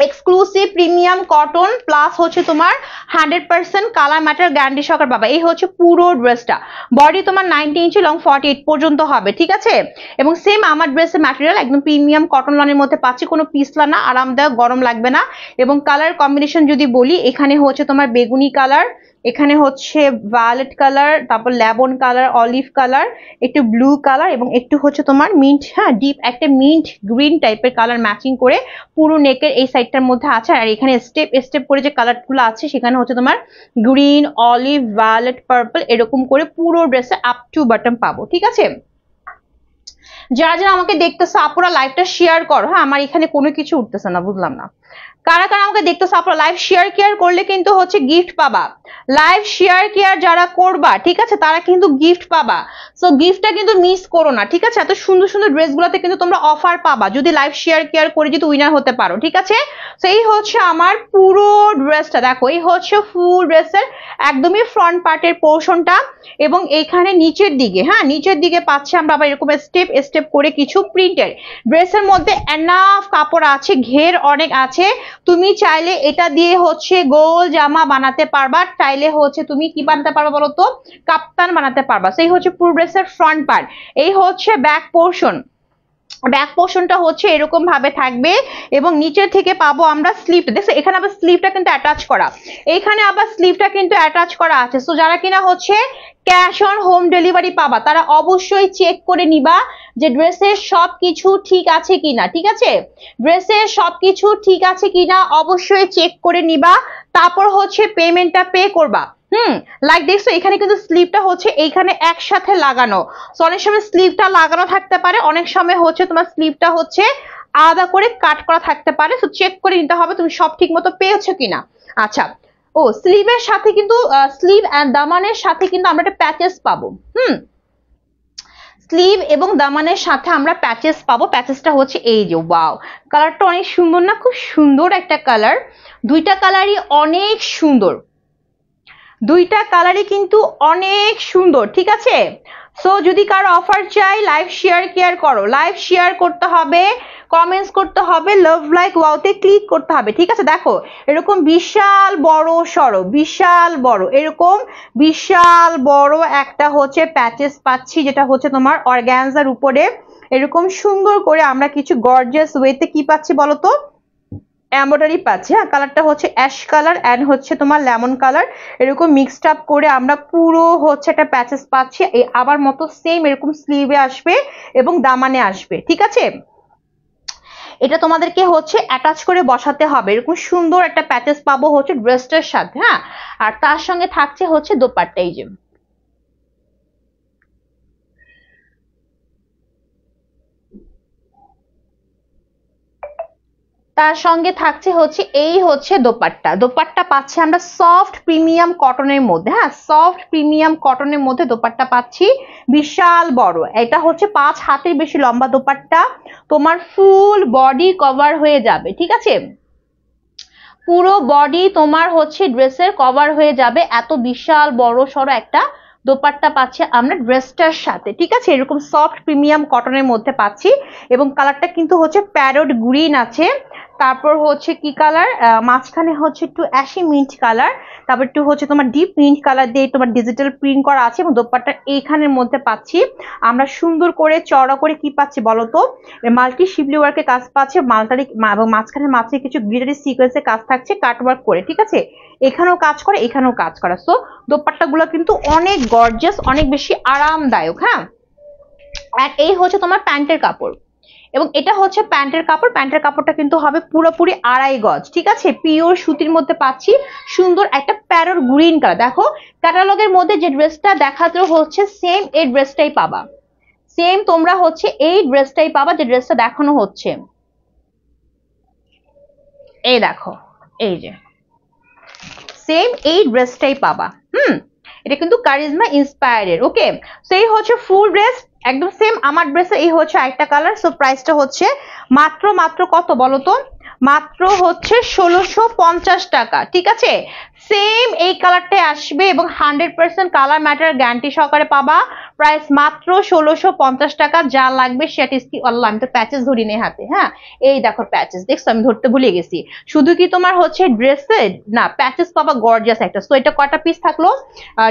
exclusive premium cotton plus হচ্ছে তোমার 100% কালার ম্যাটার গ্যারান্টি সহকারে পাবা। এই হচ্ছে পুরো ড্রেসটা, বডি তোমার 90 ইঞ্চি, লং 48 পর্যন্ত হবে, ঠিক আছে। এবং সেম আমার ড্রেসের ম্যাটেরিয়াল একদম প্রিমিয়াম কটন লনের মধ্যে পাচ্ছি, কোনো পিছলা না, আরামদায়ক, গরম লাগবে না। এবং কালার কম্বিনেশন যদি বলি, এখানে হচ্ছে তোমার বেগুনি কালার, এখানে হচ্ছে ভায়োলেট কালার, তারপর লেমন কালার, অলিভ কালার, একটু ব্লু কালার এবং একটু হচ্ছে তোমার মিন্ট, হ্যাঁ ডিপ একটা মিন্ট গ্রিন টাইপের কালার ম্যাচিং করে পুরো নেকের এই সাইডটার মধ্যে আছে। আর এখানে স্টেপ স্টেপ করে যে কালারগুলো আছে সেখানে হচ্ছে তোমার গ্রিন, অলিভ, ভায়োলেট, পার্পল এরকম করে পুরো ড্রেসে আপ টু বটম পাবো, ঠিক আছে। যারা যারা আমাকে দেখতেছো আপুরা লাইভটা শেয়ার করো, হ্যাঁ আমার এখানে কোনো কিছু উঠতেছে না, বুঝলাম না কারা কারা আমাকে দেখতেছো আপুরা। লাইভ শেয়ার কেয়ার করলে কিন্তু হচ্ছে গিফট পাবা, লাইভ শেয়ার কেয়ার যারা করবা ঠিক আছে তারা কিন্তু গিফট পাবা। সো গিফটটা কিন্তু মিস করো না, ঠিক আছে। এত সুন্দর সুন্দর ড্রেসগুলোতে কিন্তু তোমরা অফার পাবা যদি লাইভ শেয়ার কেয়ার করে যদি উইনার হতে পারো, ঠিক আছে। সো এই হচ্ছে আমার পুরো ড্রেসটা, দেখো এই হচ্ছে ফুল ড্রেসের একদমই ফ্রন্ট পার্টের পোর্শনটা এবং এইখানে নিচের দিকে, হ্যাঁ নিচের দিকে পাচ্ছি আমরা আবার এরকম স্টেপ স্টেপ করে কিছু প্রিন্টের। ড্রেসের মধ্যে এনাফ কাপড় আছে, ঘের অনেক আছে, তুমি চাইলে এটা দিয়ে হচ্ছে গোল জামা বানাতে পারবা, চাইলে হচ্ছে তুমি কি বানাতে পারবা বলো তো, কাপ্তান বানাতে পারবা। সেই হচ্ছে পুরো ড্রেসের ফ্রন্ট পার্ট। এই হচ্ছে ব্যাক পোর্শন, ব্যাক পোর্শনটা হচ্ছে এরকম ভাবে থাকবে এবং নিচের থেকে পাবো আমরা স্লিভ। দেখো এখানে আবার স্লিভটা কিন্তু অ্যাটাচ করা, এইখানে আবার স্লিভটা কিন্তু অ্যাটাচ করা আছে। সো যারা কিনা হচ্ছে ক্যাশ অন হোম ডেলিভারি পাবা তারা অবশ্যই চেক করে নিবা যে ড্রেসের সবকিছু ঠিক আছে কিনা, ঠিক আছে। ড্রেসের সবকিছু ঠিক আছে কিনা অবশ্যই চেক করে নিবা, তারপর হচ্ছে পেমেন্টটা পে করবা। লাইক দেখছো এখানে কিন্তু স্লিভটা হচ্ছে এইখানে একসাথে লাগানো। সো অনেক সময় স্লিভটা লাগানো থাকতে পারে, অনেক সময় হচ্ছে তোমার স্লিভটা হচ্ছে আলাদা করে কাট করা থাকতে পারে। সো চেক করে নিতে হবে তুমি সব ঠিক মতো পেয়েছো কিনা। আচ্ছা, ও স্লিভের সাথে কিন্তু স্লিভ এন্ড দামানের সাথে কিন্তু আমরা একটা প্যাচেস পাবো। স্লিভ এবং দামানের সাথে আমরা প্যাচেস পাবো। প্যাচেসটা হচ্ছে এই যে, ওয়াও কালারটা অনেক সুন্দর না, খুব সুন্দর একটা কালার, দুইটা কালারই অনেক সুন্দর, দুইটা কালারই কিন্তু অনেক সুন্দর, ঠিক আছে। সো যদি কারো অফার চাই লাইভ শেয়ার কেয়ার করো, লাইভ শেয়ার করতে হবে, কমেন্টস করতে হবে, লাভ লাইক ওয়াওতে ক্লিক করতে হবে, ঠিক আছে। দেখো এরকম বিশাল বড় সরো, বিশাল বড় এরকম বিশাল বড় একটা হচ্ছে প্যাচেস পাচ্ছি, যেটা হচ্ছে তোমার অর্গানজার উপরে এরকম সুন্দর করে আমরা কিছু গর্জিয়াস ওয়েতে কি পাচ্ছি বলতো, এমব্রয়ডারি পাচ্ছি। হ্যাঁ কালারটা হচ্ছে অ্যাশ কালার এন্ড হচ্ছে তোমার লেমন কালার, এরকম মিক্সড আপ করে আমরা পুরো হচ্ছে একটা প্যাচেস পাচ্ছি। এই আবার মতো সেম এরকম স্লিভে আসবে এবং দামানে আসবে, ঠিক আছে। এটা তোমাদেরকে হচ্ছে অ্যাটাচ করে বসাতে হবে, এরকম সুন্দর একটা প্যাচেস পাবো হচ্ছে ড্রেসটার সাথে। হ্যাঁ আর তার সঙ্গে থাকছে হচ্ছে দোপাট্টা, এই যে তার সঙ্গে থাকছে হচ্ছে এই হচ্ছে দোপাট্টা। দোপাট্টা পাচ্ছি আমরা সফট প্রিমিয়াম কটনের মধ্যে, হ্যাঁ সফট প্রিমিয়াম কটনের মধ্যে দোপাট্টা পাচ্ছি, বিশাল বড়, এটা হচ্ছে 5 হাতের বেশি লম্বা দোপাট্টা, তোমার ফুল বডি কভার হয়ে যাবে, ঠিক আছে। পুরো বডি তোমার হচ্ছে ড্রেসের কভার হয়ে যাবে, এত বিশাল বড় সড়ো একটা দোপাট্টা পাচ্ছি আমরা ড্রেসটার সাথে, ঠিক আছে। এরকম সফট প্রিমিয়াম কটনের মধ্যে পাচ্ছি এবং কালারটা কিন্তু হচ্ছে প্যারট গ্রিন আছে, তারপর হচ্ছে কি কালার, মাঝখানে হচ্ছে একটু অ্যাশি মিন্ট কালার, তারপর একটু হচ্ছে তোমার ডিপ মিন্ট কালার দিয়ে তোমার ডিজিটাল প্রিন্ট করা আছে এবং দোপাট্টার এইখানের মধ্যে পাচ্ছি আমরা সুন্দর করে চড়া করে কি পাচ্ছি বলতো, মাল্টি শিবলি ওয়ার্কের কাজ পাচ্ছে, মালটারি এবং মাঝখানে মাঝে কিছু গ্লিটারি সিকোয়েন্সের কাজ থাকছে কাট ওয়ার্ক করে, ঠিক আছে। এখানেও কাজ করে এখানেও কাজ করা। সো দোপাট্টাগুলো কিন্তু অনেক গর্জিয়াস, অনেক বেশি আরামদায়ক। হ্যাঁ আর এই হচ্ছে তোমার প্যান্টের কাপড় এবং এটা হচ্ছে প্যান্টের কাপড়, প্যান্টের কাপড়টা কিন্তু হবে পুরোপুরি 2.5 গজ, ঠিক আছে। পিওর সুতির মধ্যে পাচ্ছি সুন্দর একটা প্যারট গ্রিন কালার। দেখো ক্যাটালগের মধ্যে যে ড্রেসটা দেখাতে হচ্ছে সেম এই ড্রেসটাই পাবা, সেম তোমরা হচ্ছে এই ড্রেসটাই পাবা যে ড্রেসটা দেখানো হচ্ছে, এই দেখো এই যে সেম এই ড্রেসটাই পাবা। এটা কিন্তু কারিজমা ইন্সপায়ার্ড, ওকে। সো এই হচ্ছে ফুল ড্রেস একদম সেম আমার ড্রেসে, এই হচ্ছে একটা কালার। সো প্রাইসটা হচ্ছে মাত্র কত বলো তো, মাত্র হচ্ছে 1650 টাকা, ঠিক আছে। সেম এই কালারটাই আসবে এবং 100% কালার ম্যাটার গ্যারান্টি সহকারে পাবা। প্রাইস মাত্র 1650 টাকা। যা লাগবে সেটা আল্লাহ আমি তো প্যাচেস ধরি নেই হাতে। হ্যাঁ, এই দেখো প্যাচেস, দেখছো আমি ধরতে ভুলে গেছি। শুধু কি তোমার হচ্ছে ড্রেসের না, প্যাচেস পাবা গর্জিয়াস একটা। সো এটা কয়টা পিস থাকলো,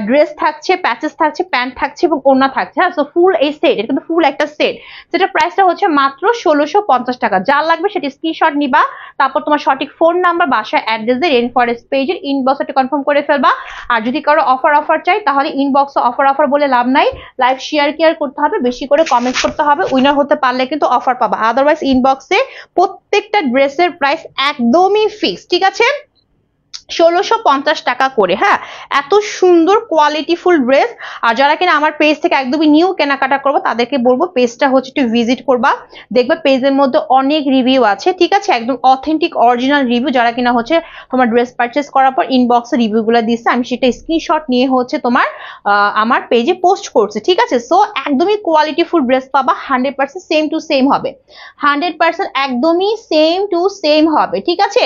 ড্রেস থাকছে, প্যাচেস থাকছে, প্যান্ট থাকছে এবং ওড়না থাকছে। হ্যাঁ, সো ফুল এই সেট, এটা কিন্তু ফুল একটা সেট। সেটা প্রাইসটা হচ্ছে মাত্র 1650 টাকা। যা লাগবে সেটা স্ক্রিনশট নিবা, তারপর তোমার সঠিক ফোন নাম্বার, বাসার অ্যাড্রেস দিয়ে রেইন ফরেস্ট পেজের ইনবক্সে কনফার্ম করে ফেলবা। আর যদি কারো অফার চাই তাহলে ইনবক্সে অফার বলে লাভ নাই, লাইভ শেয়ার করতে হবে, বেশি করে কমেন্ট করতে হবে, উইনার হতে পারলে কিন্তু অফার পাবা। আদারওয়াইজ ইনবক্সে প্রত্যেকটা ড্রেসের প্রাইস একদমই ফিক্স, ঠিক আছে? 1650 টাকা করে। হ্যাঁ, এত সুন্দর কোয়ালিটিফুল ড্রেস। আর যারা কিনা আমার পেজ থেকে একদমই নিউ কেনাকাটা করবো তাদেরকে বলবো পেজটা হচ্ছে একটু ভিজিট করবা, দেখবে পেজের মধ্যে অনেক রিভিউ আছে, ঠিক আছে? একদম অথেন্টিক অরিজিনাল রিভিউ। যারা কিনা হচ্ছে তোমার ড্রেস পারচেস করার পর ইনবক্সে রিভিউ গুলো দিচ্ছে, আমি সেটা স্ক্রিনশট নিয়ে হচ্ছে তোমার আমার পেজে পোস্ট করছে, ঠিক আছে? সো একদমই কোয়ালিটিফুল ড্রেস পাবা, 100% সেম টু সেম হবে, 100% একদমই সেম টু সেম হবে, ঠিক আছে?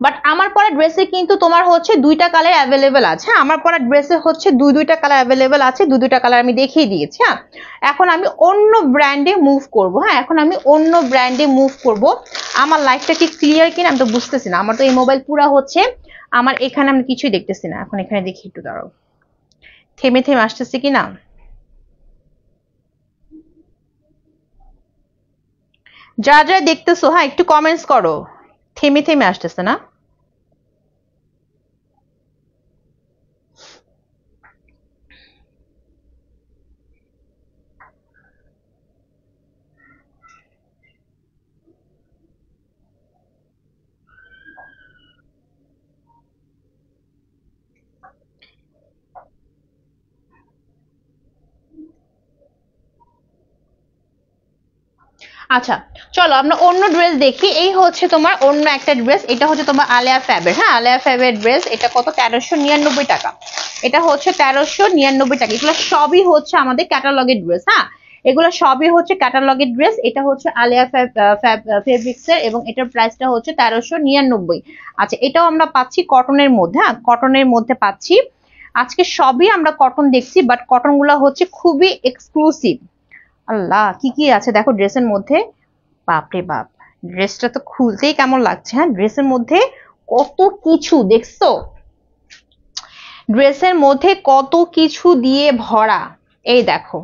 বাট আমার পরা ড্রেসে কিন্তু তোমার হচ্ছে দুইটা কালার অ্যাভেলেবেল আছে। হ্যাঁ, আমার পরা ড্রেসে হচ্ছে দুইটা কালার অ্যাভেলেবেল আছে, দুইটা কালার আমি দেখিয়ে দিয়েছি। হ্যাঁ, এখন আমি অন্য ব্র্যান্ডে মুভ করব। হ্যাঁ, এখন আমি অন্য ব্র্যান্ডে মুভ করব। আমার লাইফটা কি ক্লিয়ার কিনা আমি তো বুঝতেছি না, আমার তো এই মোবাইল পুরা হচ্ছে আমার, এখানে আমি কিছুই দেখতেছি না। এখন এখানে দেখি, একটু দাঁড়াও, থেমে আসতেছে কিনা। যা দেখতেছো হ্যাঁ একটু কমেন্টস করো, থেমে আসতেছে না। আচ্ছা চলো আমরা অন্য ড্রেস দেখি। এই হচ্ছে তোমার অন্য একটা ড্রেস, এটা হচ্ছে তোমার আলিয়া ফ্যাবের। হ্যাঁ, আলিয়া ফ্যাবের ড্রেস, এটা কত, 1399 টাকা। এটা হচ্ছে 1399 টাকা। এগুলো সবই হচ্ছে আমাদের ক্যাটালগের ড্রেস। হ্যাঁ, এগুলো সবই হচ্ছে ক্যাটালগের ড্রেস। এটা হচ্ছে আলিয়া ফেব্রিক্স এর এবং এটার প্রাইসটা হচ্ছে 1399। আচ্ছা, এটাও আমরা পাচ্ছি কটনের মধ্যে। হ্যাঁ, কটনের মধ্যে পাচ্ছি। আজকে সবই আমরা কটন দেখছি, বাট কটন গুলা হচ্ছে খুবই এক্সক্লুসিভ। আল্লাহ, কি আছে দেখো ড্রেসের মধ্যে, বাপরে বাপ, ড্রেসটা তো খুলতেই কেমন লাগছে। হ্যাঁ, ড্রেসের মধ্যে কত কিছু দেখছো, ড্রেসের মধ্যে কত কিছু দিয়ে ভরা। এই দেখো,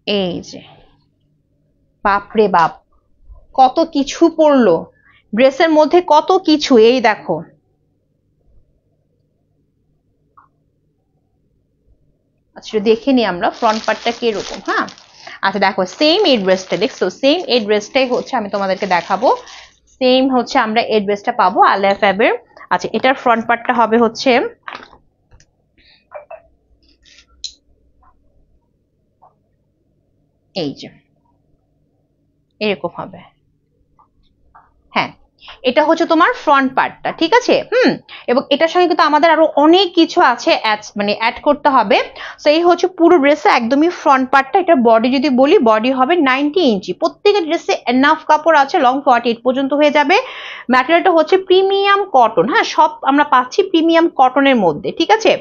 এই যে বাপরে বাপ, কত কিছু পড়লো ড্রেসের মধ্যে, কত কিছু। এই দেখো, আচ্ছা দেখে নি আমরা ফ্রন্ট পার্টটা কিরকম। হ্যাঁ, আচ্ছা দেখো সেম এই ড্রেসটা, দেখছো সেম এই ড্রেসটাই হচ্ছে আমি তোমাদেরকে দেখাবো। সেম হচ্ছে আমরা এই ড্রেসটা পাবো আলিয়া ফ্যাবের। আচ্ছা, এটার ফ্রন্ট পার্টটা হবে হচ্ছে এই যে এরকম হবে। হ্যাঁ, এটা হচ্ছে তোমার ফ্রন্ট পার্টটা, ঠিক আছে? এবং এটার সঙ্গে কিন্তু আমাদের আরো অনেক কিছু আছে, মানে অ্যাড করতে হবে। সো এই হচ্ছে পুরো ড্রেসে একদমই ফ্রন্ট পার্টটা। এটা বডি যদি বলি, বডি হবে 90 ইঞ্চি। প্রত্যেকের ড্রেসে এনাফ কাপড় আছে, লং 48 পর্যন্ত হয়ে যাবে। ম্যাটেরিয়ালটা হচ্ছে প্রিমিয়াম কটন। হ্যাঁ, সব আমরা পাচ্ছি প্রিমিয়াম কটনের মধ্যে, ঠিক আছে?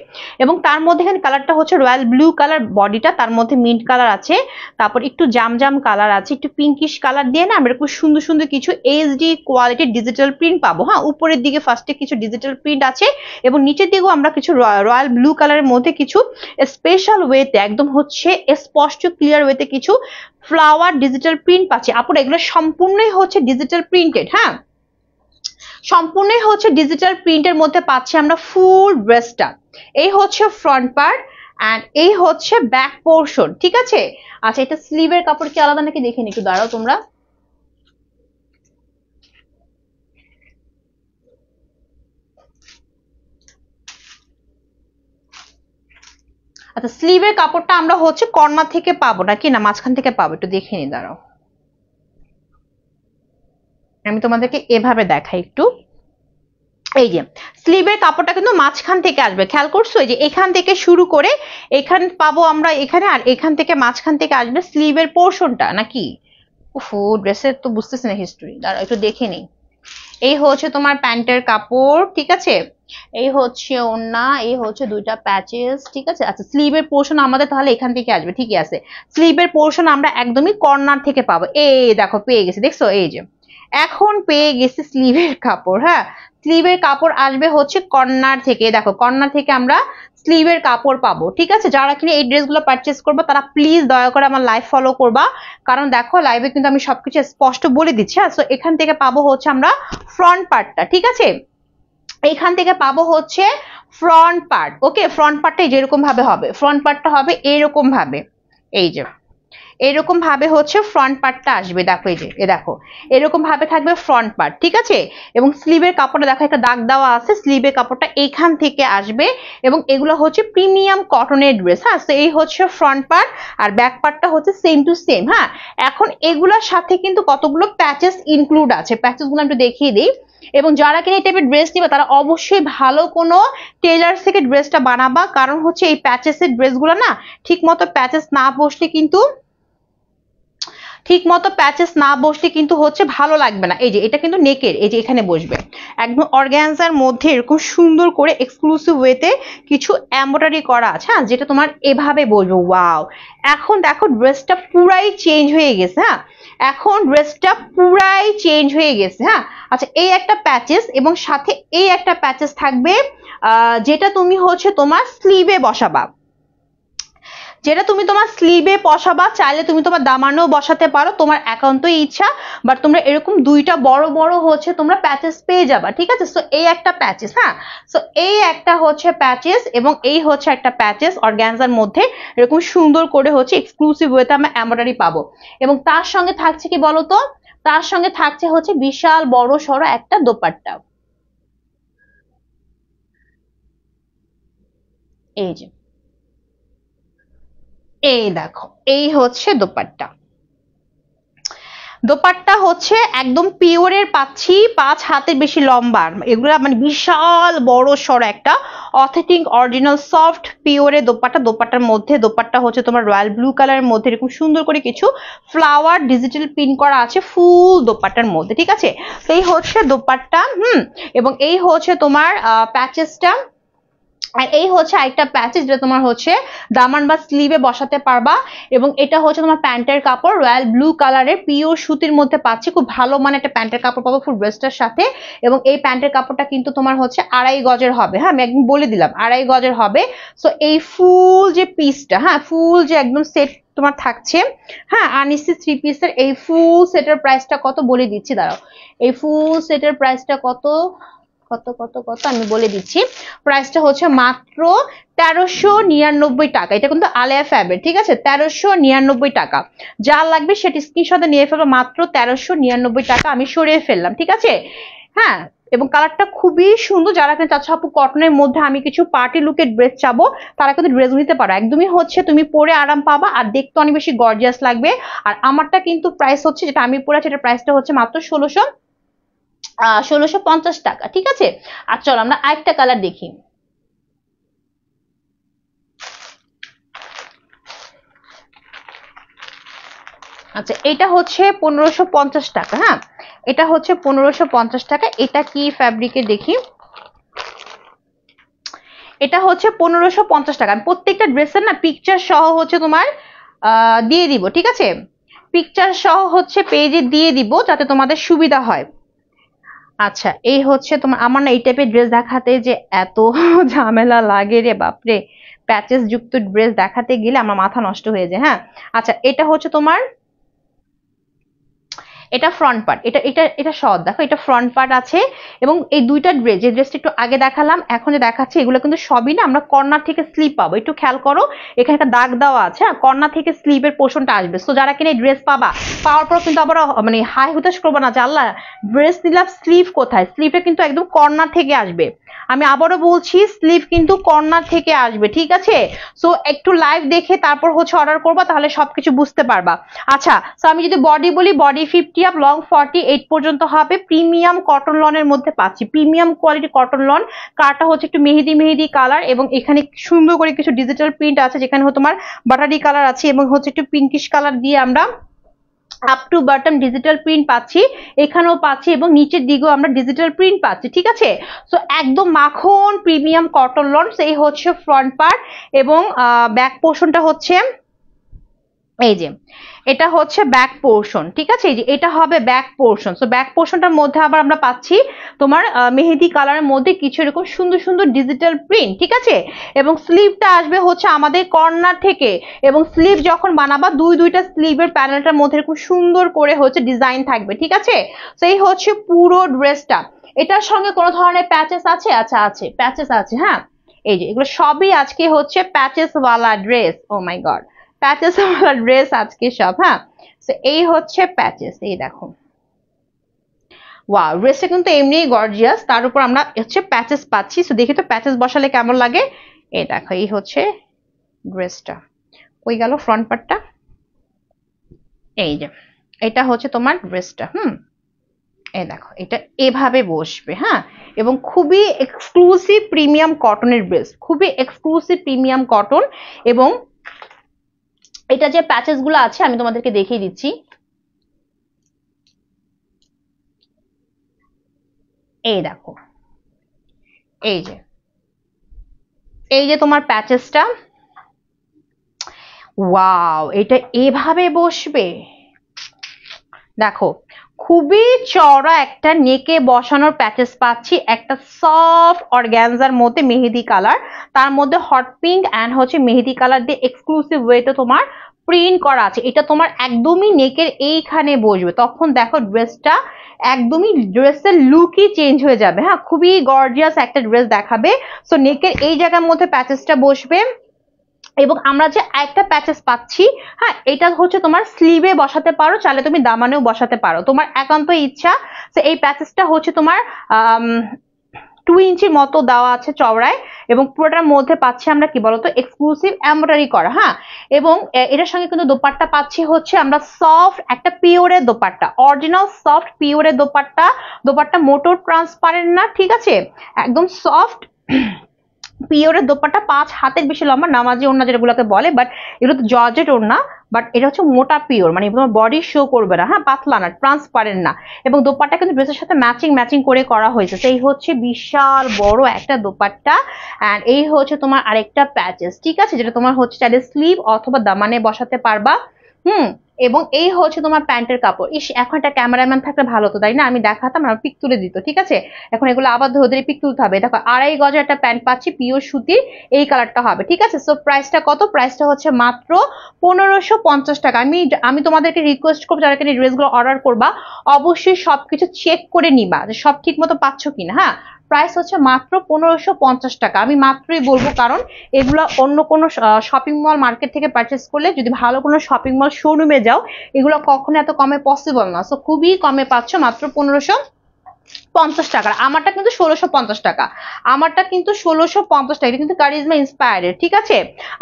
এবং তার মধ্যে এখানে কালারটা হচ্ছে রয়্যাল ব্লু কালার বডিটা, তার মধ্যে মিন্ট কালার আছে, তারপর একটু জাম কালার আছে, একটু পিঙ্কিশ কালার দিয়ে না আমরা খুব সুন্দর সুন্দর কিছু এইচডি কোয়ালিটির ডিজিটাল প্রিন্ট পাবো। হ্যাঁ, উপরের দিকে ফার্স্টে কিছু ডিজিটাল প্রিন্ট আছে এবং নিচের দিকেও আমরা কিছু রয়্যাল ব্লু কালারের মধ্যে কিছু স্পেশাল ওয়েতে, একদম হচ্ছে স্পষ্ট ক্লিয়ার ওয়েতে কিছু ফ্লাওয়ার ডিজিটাল প্রিন্ট পাচ্ছি। আপনারা এগুলো সম্পূর্ণই হচ্ছে ডিজিটাল প্রিন্টেড। হ্যাঁ, সম্পূর্ণই হচ্ছে ডিজিটাল প্রিন্টের মধ্যে পাচ্ছি আমরা ফুল ড্রেসটা। এই হচ্ছে ফ্রন্ট পার্ট এন্ড এই হচ্ছে ব্যাক পোর্শন, ঠিক আছে? আচ্ছা, এটা স্লিভের কাপড় কি আলাদা নাকি দেখে নি, একটু দাঁড়াও তোমরা। আচ্ছা, স্লিভের কাপড়টা আমরা হচ্ছে কর্নার থেকে পাবো নাকি না মাঝখান থেকে পাবো, একটু দেখে নি, দাঁড়াও আমি তোমাদেরকে এভাবে দেখাই একটু। এই যে স্লিভের কাপড়টা কিন্তু মাঝখান থেকে আসবে, খেয়াল করছো? এই যে এখান থেকে শুরু করে এখানে পাবো আমরা এখানে, আর এখান থেকে মাঝখান থেকে আসবে স্লিভের পোর্শনটা নাকি। উফু, ড্রেসের তো বুঝতেছি না হিস্টোরি, দাঁড়াও একটু দেখে নিই। এই হচ্ছে তোমার প্যান্টের কাপড়, ঠিক আছে? এই হচ্ছে ওড়না, এই হচ্ছে দুইটা প্যাচেস, ঠিক আছে। আচ্ছা স্লিভের পোর্শন আমাদের তাহলে এখান থেকে আসবে, ঠিকই আছে। স্লিভের পোর্শন আমরা একদমই কর্নার থেকে পাবো। এই দেখো পেয়ে গেছি, দেখছো, এই যে এখন পেয়ে গেছি স্লিভের কাপড়। হ্যাঁ, স্লিভের কাপড় আসবে হচ্ছে কর্নার থেকে। দেখো কর্নার থেকে আমরা স্লিভের কাপড় পাবো, ঠিক আছে। যারা কিনা এই ড্রেসগুলো পারচেস করবো তারা প্লিজ দয়া করে আমার লাইভ ফলো করবা, কারণ দেখো লাইভে কিন্তু আমি সবকিছু স্পষ্ট বলে দিচ্ছি। হ্যাঁ, তো এখান থেকে পাবো হচ্ছে আমরা ফ্রন্ট পার্টটা, ঠিক আছে। এইখান থেকে পাবো হচ্ছে ফ্রন্ট পার্ট। ওকে, ফ্রন্ট পার্টটা যেরকম ভাবে হবে, ফ্রন্ট পার্টটা হবে এরকম ভাবে, এই যে এরকম ভাবে হচ্ছে ফ্রন্ট পার্টটা আসবে। দেখো এই যে দেখো এরকম ভাবে থাকবে ফ্রন্ট পার্ট, ঠিক আছে। এবং স্লিভের কাপড়টা দেখো একটা দাগ দেওয়া আছে, স্লিভের কাপড়টা এইখান থেকে আসবে এবং এগুলো হচ্ছে প্রিমিয়াম কটনের ড্রেস। হ্যাঁ, তো এই হচ্ছে ফ্রন্ট পার্ট আর ব্যাক পার্টটা হচ্ছে সেম টু সেম। হ্যাঁ, এখন এগুলোর সাথে কিন্তু কতগুলো প্যাচেস ইনক্লুড আছে, প্যাচেসগুলো একটু দেখিয়ে দিই। এবং যারা কিনা এই টাইপের ড্রেস নিবে তারা অবশ্যই ভালো কোনো টেলার থেকে ড্রেসটা বানাবা, কারণ হচ্ছে এই প্যাচেসের ড্রেসগুলো না ঠিক মতো প্যাচেস না বসলে কিন্তু হচ্ছে ভালো লাগবে না। এই যে এটা কিন্তু নেকের, এই যে এখানে বসবে একদম অর্গানজার মধ্যে এরকম সুন্দর করে এক্সক্লুসিভ ওয়েতে কিছু এমব্রয়ডারি করা আছে। হ্যাঁ, যেটা তোমার এভাবে বসবে। ওয়াও, এখন দেখো ড্রেসটা পুরাই চেঞ্জ হয়ে গেছে। হ্যাঁ, এখন ড্রেসটা পুরাই চেঞ্জ হয়ে গেছে। হ্যাঁ, আচ্ছা এই একটা প্যাচেস এবং সাথে এই একটা প্যাচেস থাকবে, যেটা তুমি হচ্ছে তোমার স্লিভে বসাবা, যেটা তুমি তোমার স্লিভে বসাবা। চাইলে তুমি তোমার দামানেও বসাতে পারো, তোমার একান্তই ইচ্ছা, বাট তোমরা এরকম দুইটা বড় বড় হচ্ছে তোমরা প্যাচেস পেয়ে যাবা, ঠিক আছে। সো এই একটা প্যাচেস, হ্যাঁ, সো এই একটা হচ্ছে প্যাচেস এবং এই হচ্ছে একটা প্যাচেস অর্গানজার মধ্যে এরকম সুন্দর করে হচ্ছে এক্সক্লুসিভ ওয়েতে আমরা এমব্রয়ডারি পাবো। এবং তার সঙ্গে থাকছে কি বলতো, তার সঙ্গে থাকছে হচ্ছে বিশাল বড় সড়ো একটা দোপাট্টা। এই যে এই দেখো এই হচ্ছে দোপাট্টা। দোপাট্টা হচ্ছে একদম পিওরের পাচ্ছি, 5 হাতের বেশি লম্বা, এগুলো মানে বিশাল বড় সড়ো একটা অথেন্টিক অরিজিনাল সফট পিওরের দোপাট্টা। দোপাট্টার মধ্যে দোপাট্টা হচ্ছে তোমার রয়্যাল ব্লু কালারের মধ্যে এরকম সুন্দর করে কিছু ফ্লাওয়ার ডিজিটাল প্রিন্ট করা আছে ফুল দোপাট্টার মধ্যে, ঠিক আছে। তো এই হচ্ছে দোপাট্টা। এবং এই হচ্ছে তোমার প্যাচেসটা, আর এই হচ্ছে আরেকটা প্যাচেস যেটা তোমার হচ্ছে দামান বা স্লিভে বসাতে পারবা। এবং এটা হচ্ছে তোমার প্যান্টের কাপড় রয়্যাল ব্লু কালারের পিওর সুতির মধ্যে পাচ্ছি, খুব ভালো মানে একটা প্যান্টের কাপড় পাবো ফুল ড্রেসটার সাথে। এবং এই প্যান্টের কাপড়টা কিন্তু তোমার হচ্ছে 2.5 গজের হবে। হ্যাঁ, আমি একদম বলে দিলাম 2.5 গজের হবে। সো এই ফুল যে পিসটা, হ্যাঁ ফুল যে একদম সেট তোমার থাকছে। হ্যাঁ, আনিসি 3 পিসের এই ফুল সেটের প্রাইসটা কত বলে দিচ্ছি, দাঁড়াও। এই ফুল সেটের প্রাইসটা কত কত কত কত আমি বলে দিচ্ছি। প্রাইসটা হচ্ছে মাত্র 1399 টাকা। এটা কিন্তু আলেয়া ফ্যাব্রিক, ঠিক আছে, 1399 টাকা। যা লাগবে সেটি স্ক্রিনশটে নিয়ে ফেলবো, মাত্র 1399 টাকা আমি সরিয়ে ফেললাম, ঠিক আছে। হ্যাঁ, এবং কালারটা খুবই সুন্দর। যারা কিন্তু চাচ্ছ আপু কটনের মধ্যে আমি কিছু পার্টি লুকের ড্রেস চাবো, তারা কিন্তু ড্রেস নিতে পারো। একদমই হচ্ছে তুমি পরে আরাম পাবা আর দেখতে অনেক বেশি গর্জিয়াস লাগবে। আর আমারটা কিন্তু প্রাইস হচ্ছে, যেটা আমি পরেছি এটা প্রাইসটা হচ্ছে মাত্র 1650 টাকা, ঠিক আছে। আর চলো আমরা আরেকটা কালার দেখি। আচ্ছা এটা হচ্ছে 1550 টাকা। হ্যাঁ, এটা হচ্ছে 1550 টাকা। এটা কি ফ্যাব্রিকে দেখি, এটা হচ্ছে 1550 টাকা। আমি প্রত্যেকটা ড্রেসের না পিকচার সহ হচ্ছে তোমার দিয়ে দিব, ঠিক আছে। পিকচার সহ হচ্ছে পেজে দিয়ে দিব যাতে তোমাদের সুবিধা হয়। আচ্ছা এই হচ্ছে তোমার, আমার না এই টাইপের ড্রেস দেখাতে যে এত ঝামেলা লাগে রে বাপরে, প্যাচেস যুক্ত ড্রেস দেখাতে গেলে আমার মাথা নষ্ট হয়ে যায়। হ্যাঁ, আচ্ছা এটা হচ্ছে তোমার, এটা ফ্রন্ট পার্ট, এটা এটা এটা শর্ট, দেখো এটা ফ্রন্ট পার্ট আছে। এবং এই দুইটা ড্রেস, যে ড্রেসটা একটু আগে দেখালাম এখন যে দেখাচ্ছি, এগুলো কিন্তু সবই না আমরা কর্নার থেকে স্লিপ পাবো। একটু খেয়াল করো, এখানে একটা দাগ দেওয়া আছে, হ্যাঁ কর্নার থেকে স্লিপের পোর্শনটা আসবে। সো যারা কিনা ড্রেস পাবা, পাওয়ার পর কিন্তু আবার মানে হাই হুতাশ করবো না যে আল্লাহ ড্রেস নিলাম স্লিভ কোথায়, স্লিভটা কিন্তু একদম কর্নার থেকে আসবে। আমি আবারও বলছি স্লিভ কিন্তু কর্নার থেকে আসবে, ঠিক আছে। সো একটু লাইভ দেখে তারপর হচ্ছে অর্ডার করবা, তাহলে সবকিছু বুঝতে পারবা। আচ্ছা, সো আমি যদি বডি বলি, বডি 50 আপ, লং 48 পর্যন্ত হবে। প্রিমিয়াম কটন লনের মধ্যে পাচ্ছি, প্রিমিয়াম কোয়ালিটি কটন লন। কালারটা হচ্ছে একটু মেহেদি মেহেদি কালার এবং এখানে সুন্দর করে কিছু ডিজিটাল প্রিন্ট আছে, যেখানে তোমার বাটারি কালার আছে এবং হচ্ছে একটু পিঙ্কিশ কালার দিয়ে আমরা up to bottom digital print পাচ্ছি, এখানেও পাচ্ছি এবং নিচের দিকেও আমরা ডিজিটাল প্রিন্ট পাচ্ছি, ঠিক আছে। সো একদম মাখন প্রিমিয়াম কটন লন। এই হচ্ছে ফ্রন্ট পার্ট এবং ব্যাক পোর্শনটা হচ্ছে এই যে এটা হচ্ছে ব্যাক পোর্শন, ঠিক আছে। এই যে এটা হবে ব্যাক পোর্শন। সো ব্যাক পোর্শনটার মধ্যে আবার আমরা পাচ্ছি তোমার মেহেদি কালারের মধ্যে কিছু এরকম সুন্দর সুন্দর ডিজিটাল প্রিন্ট, ঠিক আছে। এবং স্লিভটা আসবে হচ্ছে আমাদের কর্নার থেকে, এবং স্লিভ যখন বানাবা দুইটা স্লিভের প্যানেলটার মধ্যে এরকম সুন্দর করে হচ্ছে ডিজাইন থাকবে, ঠিক আছে। তো এই হচ্ছে পুরো ড্রেসটা। এটার সঙ্গে কোনো ধরনের প্যাচেস আছে? আচ্ছা আছে, প্যাচেস আছে, হ্যাঁ। এই যে এগুলো সবই আজকে হচ্ছে প্যাচেস ওয়ালা ড্রেস। ও মাই গড, প্যাচেস ওয়ালা ড্রেস আজকে সব, হ্যাঁ। তো এই হচ্ছে প্যাচেস, এই দেখো, ওয়াও, ড্রেসটা কিন্তু এমনিই গর্জিয়াস, তার উপর আমরা হচ্ছে প্যাচেস পাচ্ছি। তো দেখি তো প্যাচেস বসালে কেমন লাগে। এই দেখো, এই হচ্ছে ড্রেসটা। ওই গেল ফ্রন্ট পার্টটা, এই যে এটা হচ্ছে তোমার ড্রেসটা। এই দেখো, এটা এভাবে বসবে, হ্যাঁ। এবং খুবই এক্সক্লুসিভ প্রিমিয়াম কটনের ড্রেস, খুবই এক্সক্লুসিভ প্রিমিয়াম কটন। এবং এটা যে প্যাচেস গুলো আছে আমি তোমাদেরকে দেখিয়ে দিচ্ছি। এই দেখো, এই যে তোমার প্যাচেসটা, ওয়াও, এটা এভাবে বসবে। দেখো, খুবই চওড়া একটা নেকে বসানোর প্যাচেস পাচ্ছি, একটা সফট অর্গানজার মধ্যে মেহেদি কালার, তার মধ্যে হট পিঙ্ক অ্যান্ড হচ্ছে মেহেদি কালার দিয়ে এক্সক্লুসিভ ওয়েতে তোমার প্রিন্ট করা আছে। এটা তোমার একদমই নেকের এইখানে বসবে, তখন দেখো ড্রেসটা একদমই ড্রেসের লুকই চেঞ্জ হয়ে যাবে, হ্যাঁ। খুবই গর্জিয়াস একটা ড্রেস দেখাবে। সো নেকের এই জায়গার মধ্যে প্যাচেসটা বসবে। এবং আমরা যে একটা প্যাচেস পাচ্ছি, হ্যাঁ, এটা হচ্ছে তোমার স্লিভে বসাতে পারো, চাইলে তুমি দামানেও বসাতে পারো, তোমার একান্ত ইচ্ছা। তো এই প্যাচেসটা হচ্ছে তোমার 2 ইঞ্চির মতো দেওয়া আছে চওড়ায়, এবং পুরোটার মধ্যে পাচ্ছি আমরা কি বলতো এক্সক্লুসিভ এমব্রয়ডারি করা, হ্যাঁ। এবং এটার সঙ্গে কিন্তু দোপাট্টা পাচ্ছি হচ্ছে আমরা সফট একটা পিওরের দোপাট্টা, অরিজিনাল সফট পিওরের দোপাট্টা। দোপাট্টা মোটর ট্রান্সপারেন্ট না, ঠিক আছে, একদম সফট পিওরের দোপাট্টা, 5 হাতের বেশি লম্বা, নামাজি ওড়না যেগুলোকে বলে, বাট এগুলো তো জর্জেট ওড়না, বাট এটা হচ্ছে মোটা পিওর, মানে তোমার বডি শো করবে না, হ্যাঁ, পাতলা না, ট্রান্সপারেন্ট না। এবং দোপাট্টা কিন্তু ড্রেসের সাথে ম্যাচিং করে করা হয়েছে। এই হচ্ছে বিশাল বড় একটা দোপাট্টা, অ্যান্ড এই হচ্ছে তোমার আরেকটা প্যাচেস, ঠিক আছে, যেটা তোমার হচ্ছে চাইলে স্লিভ অথবা দামানে বসাতে পারবা। এবং এই হচ্ছে তোমার প্যান্টের কাপড়। ইস, এখন একটা ক্যামেরাম্যান থাকলে ভালো তো, তাই না, আমি দেখাতাম আর পিক তুলে দিত, ঠিক আছে। এখন এগুলো আবার ধরে ধরে পিক তুলতে হবে। দেখো, 2.5 গজের একটা প্যান্ট পাচ্ছি, পিওর সুতির, এই কালারটা হবে, ঠিক আছে। সো প্রাইসটা কত? প্রাইসটা হচ্ছে মাত্র 1550 টাকা। আমি তোমাদেরকে রিকোয়েস্ট করবো, যারা এই ড্রেসগুলো অর্ডার করবা অবশ্যই সবকিছু চেক করে নিবা যে সব ঠিক মতো পাচ্ছ কিনা, হ্যাঁ। প্রাইস হচ্ছে মাত্র 1550 টাকা। আমি মাত্রই বলবো, কারণ এগুলো অন্য কোনো শপিং মল মার্কেট থেকে পারচেস করলে, যদি ভালো কোনো শপিং মল শোরুমে যাও, এগুলো কখনো এত কমে পসিবল না। সো খুবই কমে পাচ্ছ, মাত্র 1550 টাকা। আমারটা কিন্তু 1650 টাকা, আমারটা কিন্তু 1650 টাকা। এটা কিন্তু কারিজমা ইন্সপায়ার্ড, ঠিক আছে।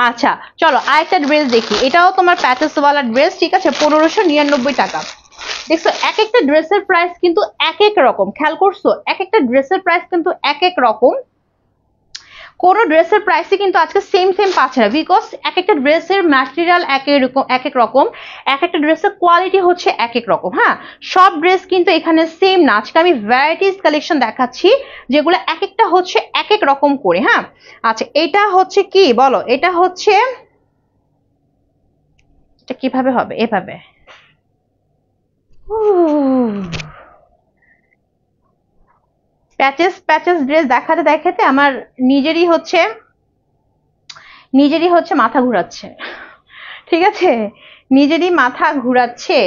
আচ্ছা, চলো আরেকটা ড্রেস দেখি। এটাও তোমার প্যাচেসওয়ালা ড্রেস, ঠিক আছে, 1599 টাকা। দেখছো, এক একটা ড্রেসের প্রাইস কিন্তু এক এক রকম, খেয়াল করছো, এক একটা ড্রেসের প্রাইস কিন্তু এক এক রকম। কোন ড্রেসের প্রাইসই কিন্তু আজকে সেম পাচ্ছে না, বিকজ এক একটা ড্রেসের ম্যাটেরিয়াল এক এক রকম, এক একটা ড্রেসের কোয়ালিটি হচ্ছে এক এক রকম, হ্যাঁ। সব ড্রেস কিন্তু এখানে সেম না। আজকে আমি ভ্যারাইটিস কালেকশন দেখাচ্ছি, যেগুলো এক একটা হচ্ছে এক এক রকম করে, হ্যাঁ। আচ্ছা, এটা হচ্ছে কি বলো, এটা হচ্ছে, এটা কিভাবে হবে? এভাবে প্যাচেস ড্রেস দেখাতে আমার নিজেরই হচ্ছে মাথা ঘুরাচ্ছে, ঠিক আছে, নিজেরই মাথা ঘুরাচ্ছে।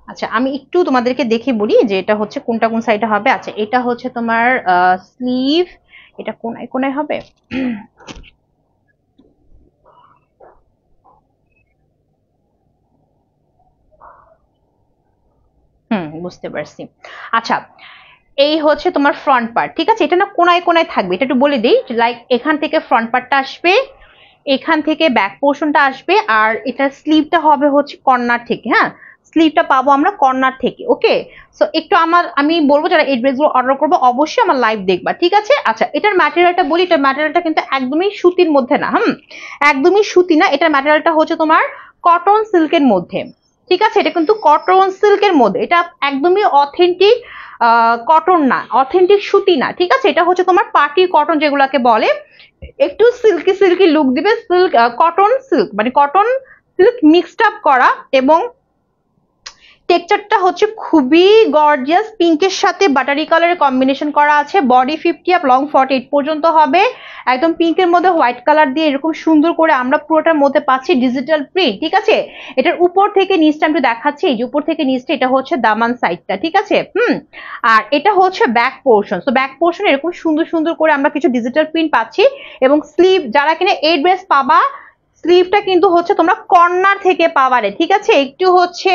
আচ্ছা, আমি একটু তোমাদেরকে দেখে বলি যে এটা হচ্ছে কোনটা কোন সাইডে হবে। আচ্ছা, এটা হচ্ছে তোমার স্লিভ, এটা কোনায় কোনায় হবে। বুঝতে পারছি। আচ্ছা, এই হচ্ছে তোমার ফ্রন্ট পার্ট, ঠিক আছে। এটা না কোনায় কোনায় থাকবে, এটা একটু বলে দিই। লাইক এখান থেকে ফ্রন্ট পার্টটা আসবে, এখান থেকে ব্যাক পোর্শনটা আসবে, আর এটা স্লিভটা হবে হচ্ছে কর্নার থেকে, হ্যাঁ। স্লিভটা পাবো আমরা কর্নার থেকে। ওকে, সো একটু আমি বলবো যারা এই ড্রেসগুলো অর্ডার করবো অবশ্যই আমার লাইভ দেখবা, ঠিক আছে? আচ্ছা, এটার ম্যাটেরিয়ালটা বলি, এটার ম্যাটেরিয়ালটা কিন্তু একদমই সুতির মধ্যে না, একদমই সুতি না, এটার ম্যাটেরিয়ালটা হচ্ছে তোমার কটন সিল্কের মধ্যে, ঠিক আছে? এটা কিন্তু কটন সিল্কের মধ্যে, এটা একদমই অথেন্টিক কটন না, অথেন্টিক সুতি না, ঠিক আছে? এটা হচ্ছে তোমার পার্টি কটন যেগুলোকে বলে, একটু সিল্কি সিল্কি লুক দিবে, সিল্ক কটন সিল্ক মানে কটন সিল্ক মিক্সড আপ করা, এবং টেক্সচারটা হচ্ছে খুবই গর্জিয়াস, পিঙ্কের সাথে বাটারি কালারের কম্বিনেশন করা আছে। বডি 50 আপ, লং 48 পর্যন্ত হবে, একদম পিঙ্কের মধ্যে হোয়াইট কালার দিয়ে এরকম সুন্দর করে আমরা পুরোটার মধ্যে পাচ্ছি ডিজিটাল প্রিন্ট, ঠিক আছে? এটার উপর থেকে নিচটা আমি দেখাচ্ছি, এই যে উপর থেকে নিচটা, এটা হচ্ছে দামান সাইডটা, ঠিক আছে? আর এটা হচ্ছে ব্যাক পোর্শন। তো ব্যাক পোর্শন এরকম সুন্দর সুন্দর করে আমরা কিছু ডিজিটাল প্রিন্ট পাচ্ছি, এবং স্লিভ যারা কিনা এই ড্রেস পাবা, স্লিভটা কিন্তু হচ্ছে তোমরা কর্নার থেকে পাবারে, ঠিক আছে? একটু হচ্ছে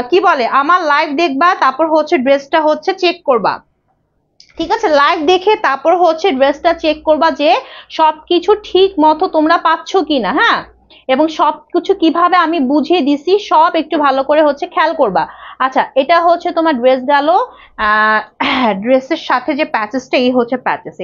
কি বলে, আমার লাইভ দেখবা, তারপর হচ্ছে ড্রেসটা হচ্ছে চেক করবা, ঠিক আছে? লাইভ দেখে তারপর হচ্ছে ড্রেসটা চেক করবা যে সবকিছু ঠিক মতো তোমরা পাচ্ছ কিনা, হ্যাঁ? এবং সবকিছু কিভাবে আমি বুঝিয়ে দিছি সব একটু ভালো করে হচ্ছে খেয়াল করবা। আচ্ছা, এটা হচ্ছে তোমার ড্রেস গেল, ড্রেসের সাথে যে প্যাচেসটা, এই হচ্ছে প্যাচেস,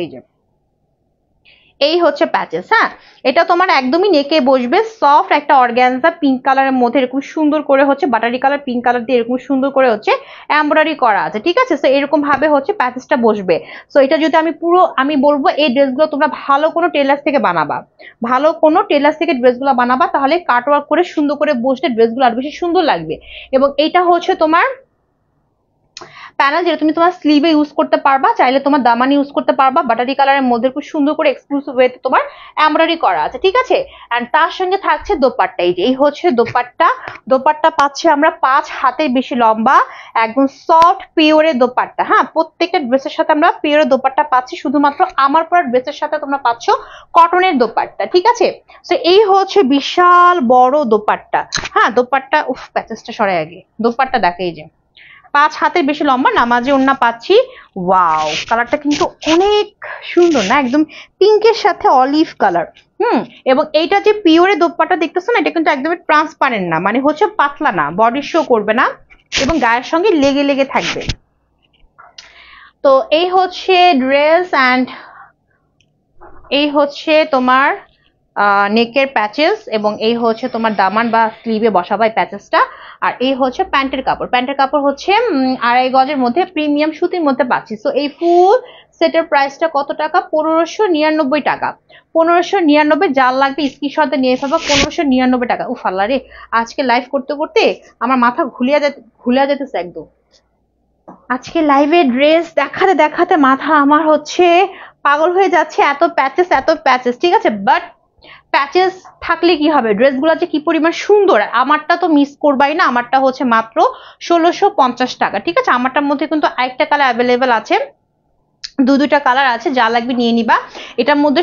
এই হচ্ছে প্যাচেস, হ্যাঁ? এটা তোমার একদমই নেকে বসবে, সফট একটা অর্গানজা পিঙ্ক কালারের মধ্যে এরকম সুন্দর করে হচ্ছে বাটারি কালার পিঙ্ক কালার দিয়ে এরকম সুন্দর করে হচ্ছে এমব্রয়ডারি করা আছে, ঠিক আছে? সো এরকম ভাবে হচ্ছে প্যাচেসটা বসবে। সো এটা যদি আমি বলবো এই ড্রেসগুলো তোমরা ভালো কোনো টেলার থেকে বানাবা, ভালো কোনো টেলার থেকে ড্রেসগুলো বানাবা, তাহলে কাটওয়ার্ক করে সুন্দর করে বসলে ড্রেসগুলো আরো বেশি সুন্দর লাগবে। এবং এটা হচ্ছে তোমার প্যানেল, যেটা তুমি তোমার স্লিভে ইউজ করতে পারবা, চাইলে তোমার দামানে ইউজ করতে পারবা, বাটারি কালারের মধ্যে খুব সুন্দর করে এক্সক্লুসিভ ওয়েতে তোমার এমব্রয়ডারি করা আছে, ঠিক আছে? এন্ড তার সঙ্গে থাকছে দোপাট্টা, এই হচ্ছে দোপাট্টা। দোপাট্টা পাচ্ছি আমরা 5 হাতের বেশি লম্বা, একদম সফট পিওরের দোপাট্টা, হ্যাঁ? প্রত্যেকটা ড্রেসের সাথে আমরা পিওরের দোপাট্টা পাচ্ছি, শুধুমাত্র আমার পরা ড্রেসের সাথে তোমরা পাচ্ছ কটনের দোপাট্টা, ঠিক আছে? তো এই হচ্ছে বিশাল বড় দোপাট্টা, হ্যাঁ? দোপাট্টা, উফ, প্যাচেসটা সরাই আগে, দোপাট্টা দেখে, এই যে 5 হাতের বেশি লম্বা, নামাজে ওড়না পাচ্ছি। ওয়াও, কালারটা কিন্তু অনেক সুন্দর না, একদম পিঙ্কের সাথে অলিভ কালার, এবং এইটা যে পিওরে দোপাট্টা দেখতেছো না, এটা কিন্তু একদমই ট্রান্সপারেন্ট না, মানে হচ্ছে পাতলা না, বডি শো করবে না, এবং গায়ের সঙ্গে লেগে লেগে থাকবে। তো এই হচ্ছে ড্রেস, অ্যান্ড এই হচ্ছে তোমার নেকের প্যাচেস, এবং এই হচ্ছে তোমার দামান বা স্লিভে বসাবা এই প্যাচেসটা। আর এই হচ্ছে প্যান্টের কাপড়, প্যান্টের কাপড় হচ্ছে 2.5 গজের মধ্যে প্রিমিয়াম সুতির মধ্যে পাচ্ছি। সো এই ফুল সেটের প্রাইসটা কত টাকা? 1599 টাকা। 1599, যার লাগবে স্ক্রিনশটে নিয়ে ফেলবা, 1599 টাকা। উফ আল্লাহ রে, আজকে লাইভ করতে করতে আমার মাথা ঘুলিয়া যেতেছে একদম। আজকে লাইভে ড্রেস দেখাতে দেখাতে মাথা আমার হচ্ছে পাগল হয়ে যাচ্ছে, এত প্যাচেস, ঠিক আছে? বাট প্যাচেস থাকলে কি হবে, ড্রেসগুলো যে কি পরিমাণ সুন্দর। আমারটা তো মিস করবাই না, আমারটা হচ্ছে মাত্র 1650 টাকা, ঠিক আছে? আমারটার মধ্যে কিন্তু আরেকটা কালার অ্যাভেলেবেল আছে, দুইটা কালার আছে, যা লাগবে নিয়ে নিবা। এটার মধ্যে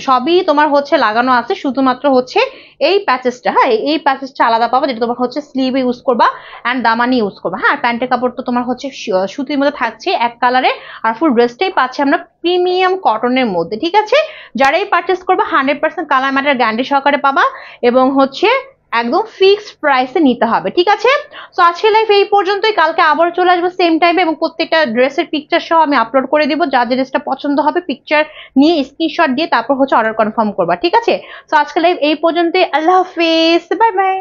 সবই তোমার হচ্ছে লাগানো আছে, শুধুমাত্র হচ্ছে এই প্যাচেসটা, হ্যাঁ? এই প্যাচেসটা আলাদা পাবা, যেটা তোমার হচ্ছে স্লিভে ইউজ করবা এন্ড দামানি ইউজ করবা, হ্যাঁ? প্যান্টের কাপড় তো তোমার হচ্ছে সুতির মধ্যে থাকছে এক কালারে, আর ফুল ড্রেসটাই পাচ্ছি আমরা প্রিমিয়াম কটনের মধ্যে, ঠিক আছে? যারাই পারচেস করবা 100% কালার ম্যাটার গ্যারান্টি সহকারে পাবা, এবং হচ্ছে একদম ফিক্সড প্রাইসে নিতে হবে, ঠিক আছে? সো আজকের লাইভ এই পর্যন্তই, কালকে আবার চলে আসবো সেম টাইমে, এবং প্রত্যেকটা ড্রেসের পিকচার সহ আমি আপলোড করে দিব। যার যে ড্রেসটা পছন্দ হবে পিকচার নিয়ে স্ক্রিনশট দিয়ে তারপর হচ্ছে অর্ডার কনফার্ম করবা, ঠিক আছে? সো আজকের লাইভ এই পর্যন্তই, আল্লাহ হাফেজ, বাই বাই।